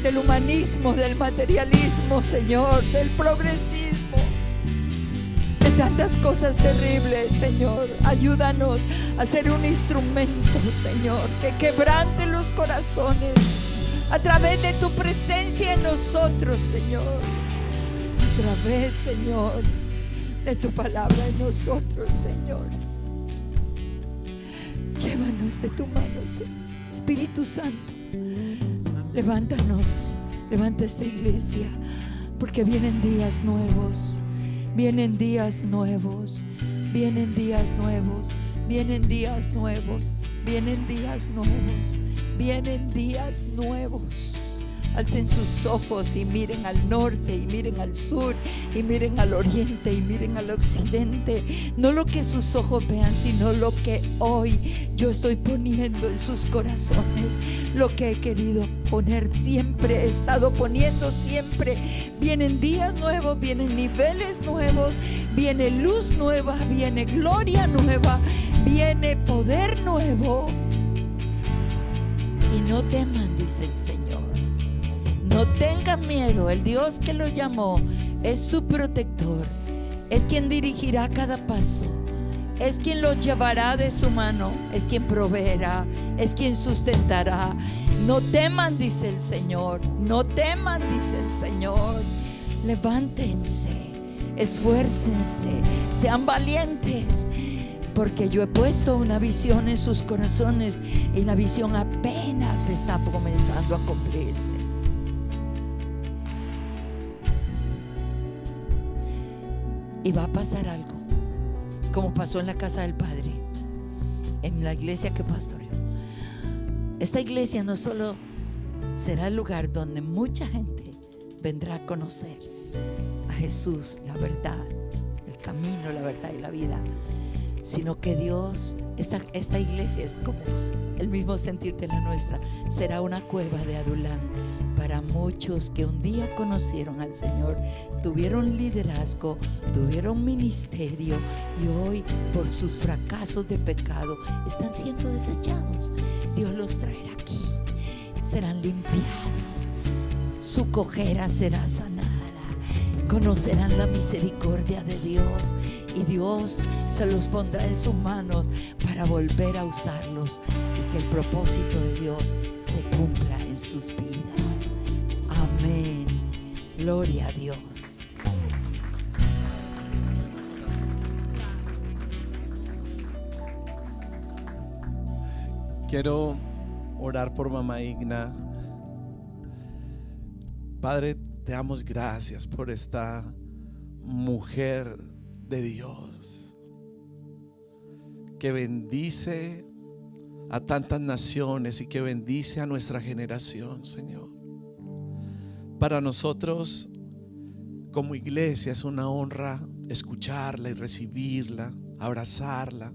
del humanismo, del materialismo, Señor, del progresismo, de tantas cosas terribles. Señor, ayúdanos a ser un instrumento, Señor, que quebrante los corazones a través de tu presencia en nosotros, Señor, a través, Señor, de tu palabra en nosotros, Señor. Llévanos de tu mano, Señor. Espíritu Santo, levántanos, levanta esta iglesia, porque vienen días nuevos. Vienen días nuevos, vienen días nuevos, vienen días nuevos. Vienen días nuevos, vienen días nuevos. Alcen sus ojos y miren al norte, y miren al sur, y miren al oriente, y miren al occidente. No lo que sus ojos vean, sino lo que hoy yo estoy poniendo en sus corazones. Lo que he querido poner siempre, he estado poniendo siempre. Vienen días nuevos, vienen niveles nuevos, viene luz nueva, viene gloria nueva, viene poder nuevo. Y no teman, dice el Señor. No tengan miedo, el Dios que los llamó es su protector, es quien dirigirá cada paso, es quien los llevará de su mano, es quien proveerá, es quien sustentará. No teman, dice el Señor, no teman, dice el Señor. Levántense, esfuércense, sean valientes, porque yo he puesto una visión en sus corazones y la visión apenas está comenzando a cumplirse. Y va a pasar algo, como pasó en la casa del Padre, en la iglesia que pastoreó. Esta iglesia no solo será el lugar donde mucha gente vendrá a conocer a Jesús, la verdad, el camino, la verdad y la vida, sino que Dios, esta iglesia es como el mismo sentir de la nuestra, será una cueva de Adulán para muchos que un día conocieron al Señor, tuvieron liderazgo, tuvieron ministerio y hoy por sus fracasos de pecado están siendo desechados. Dios los traerá aquí, serán limpiados, su cojera será sanada, conocerán la misericordia de Dios y Dios se los pondrá en sus manos para volver a usarlos y que el propósito de Dios se cumpla en sus vidas. Amén. Gloria a Dios. Quiero orar por mamá Igna. Padre, te damos gracias por esta mujer de Dios que bendice a tantas naciones y que bendice a nuestra generación, Señor. Para nosotros como iglesia es una honra escucharla y recibirla, abrazarla.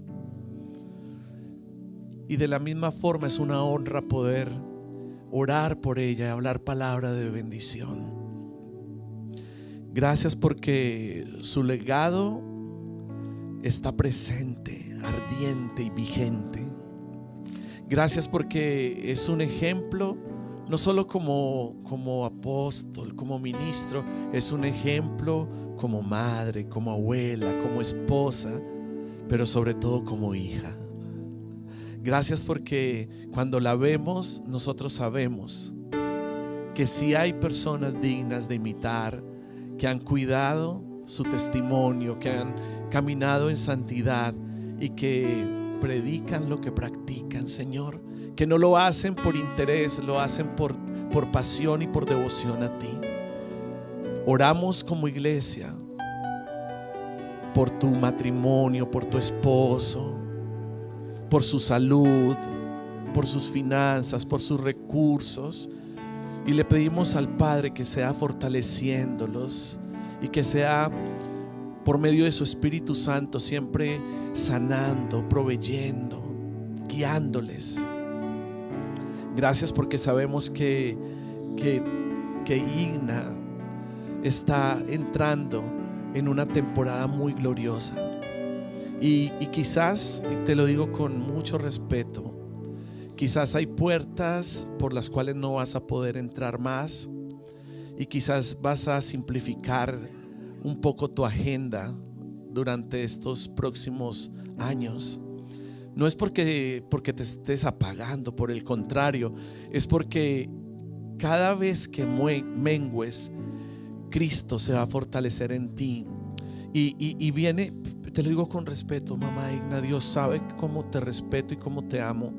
Y de la misma forma es una honra poder orar por ella y hablar palabra de bendición. Gracias porque su legado está presente, ardiente y vigente. Gracias porque es un ejemplo, no solo como apóstol, como ministro, es un ejemplo como madre, como abuela, como esposa, pero sobre todo como hija. Gracias porque cuando la vemos, nosotros sabemos que si hay personas dignas de imitar, que han cuidado su testimonio, que han caminado en santidad y que predican lo que practican, Señor, que no lo hacen por interés, lo hacen por pasión y por devoción a ti. Oramos como iglesia por tu matrimonio, por tu esposo, por su salud, por sus finanzas, por sus recursos, y le pedimos al Padre que sea fortaleciéndolos y que sea por medio de su Espíritu Santo siempre sanando, proveyendo, guiándoles. Gracias porque sabemos que Igna está entrando en una temporada muy gloriosa. Y quizás, y te lo digo con mucho respeto, quizás hay puertas por las cuales no vas a poder entrar más, y quizás vas a simplificar un poco tu agenda durante estos próximos años. No es porque te estés apagando, por el contrario, es porque cada vez que mengues, Cristo se va a fortalecer en ti. Y viene, te lo digo con respeto, mamá Igna, Dios sabe cómo te respeto y cómo te amo,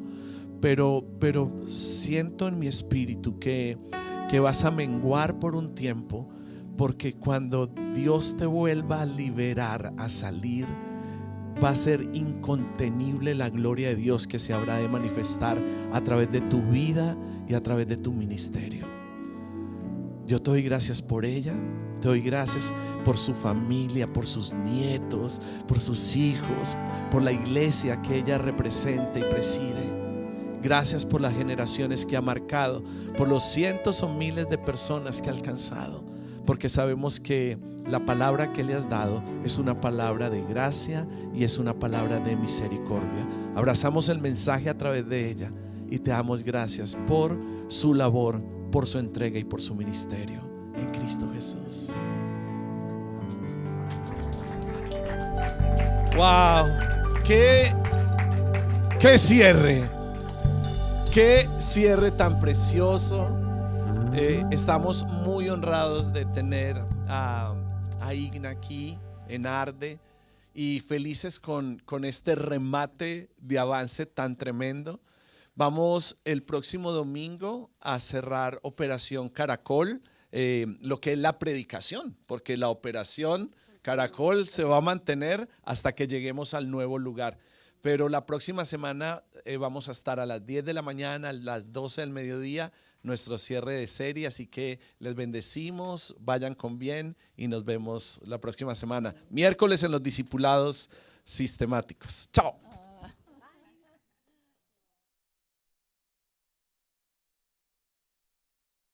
pero siento en mi espíritu que vas a menguar por un tiempo, porque cuando Dios te vuelva a liberar, a salir, va a ser incontenible la gloria de Dios que se habrá de manifestar a través de tu vida y a través de tu ministerio. Yo te doy gracias por ella, te doy gracias por su familia, por sus nietos, por sus hijos, por la iglesia que ella representa y preside. Gracias por las generaciones que ha marcado, por los cientos o miles de personas que ha alcanzado, porque sabemos que la palabra que le has dado es una palabra de gracia y es una palabra de misericordia. Abrazamos el mensaje a través de ella y te damos gracias por su labor, por su entrega y por su ministerio en Cristo Jesús. Wow, qué cierre, qué cierre tan precioso. Estamos muy honrados de tener a Igna aquí en Arde y felices con este remate de avance tan tremendo. Vamos el próximo domingo a cerrar Operación Caracol, lo que es la predicación, porque la Operación Caracol se va a mantener hasta que lleguemos al nuevo lugar. Pero la próxima semana vamos a estar a las 10 de la mañana, a las 12 del mediodía, nuestro cierre de serie. Así que les bendecimos, vayan con bien y nos vemos la próxima semana. Miércoles en los discipulados sistemáticos. Chao.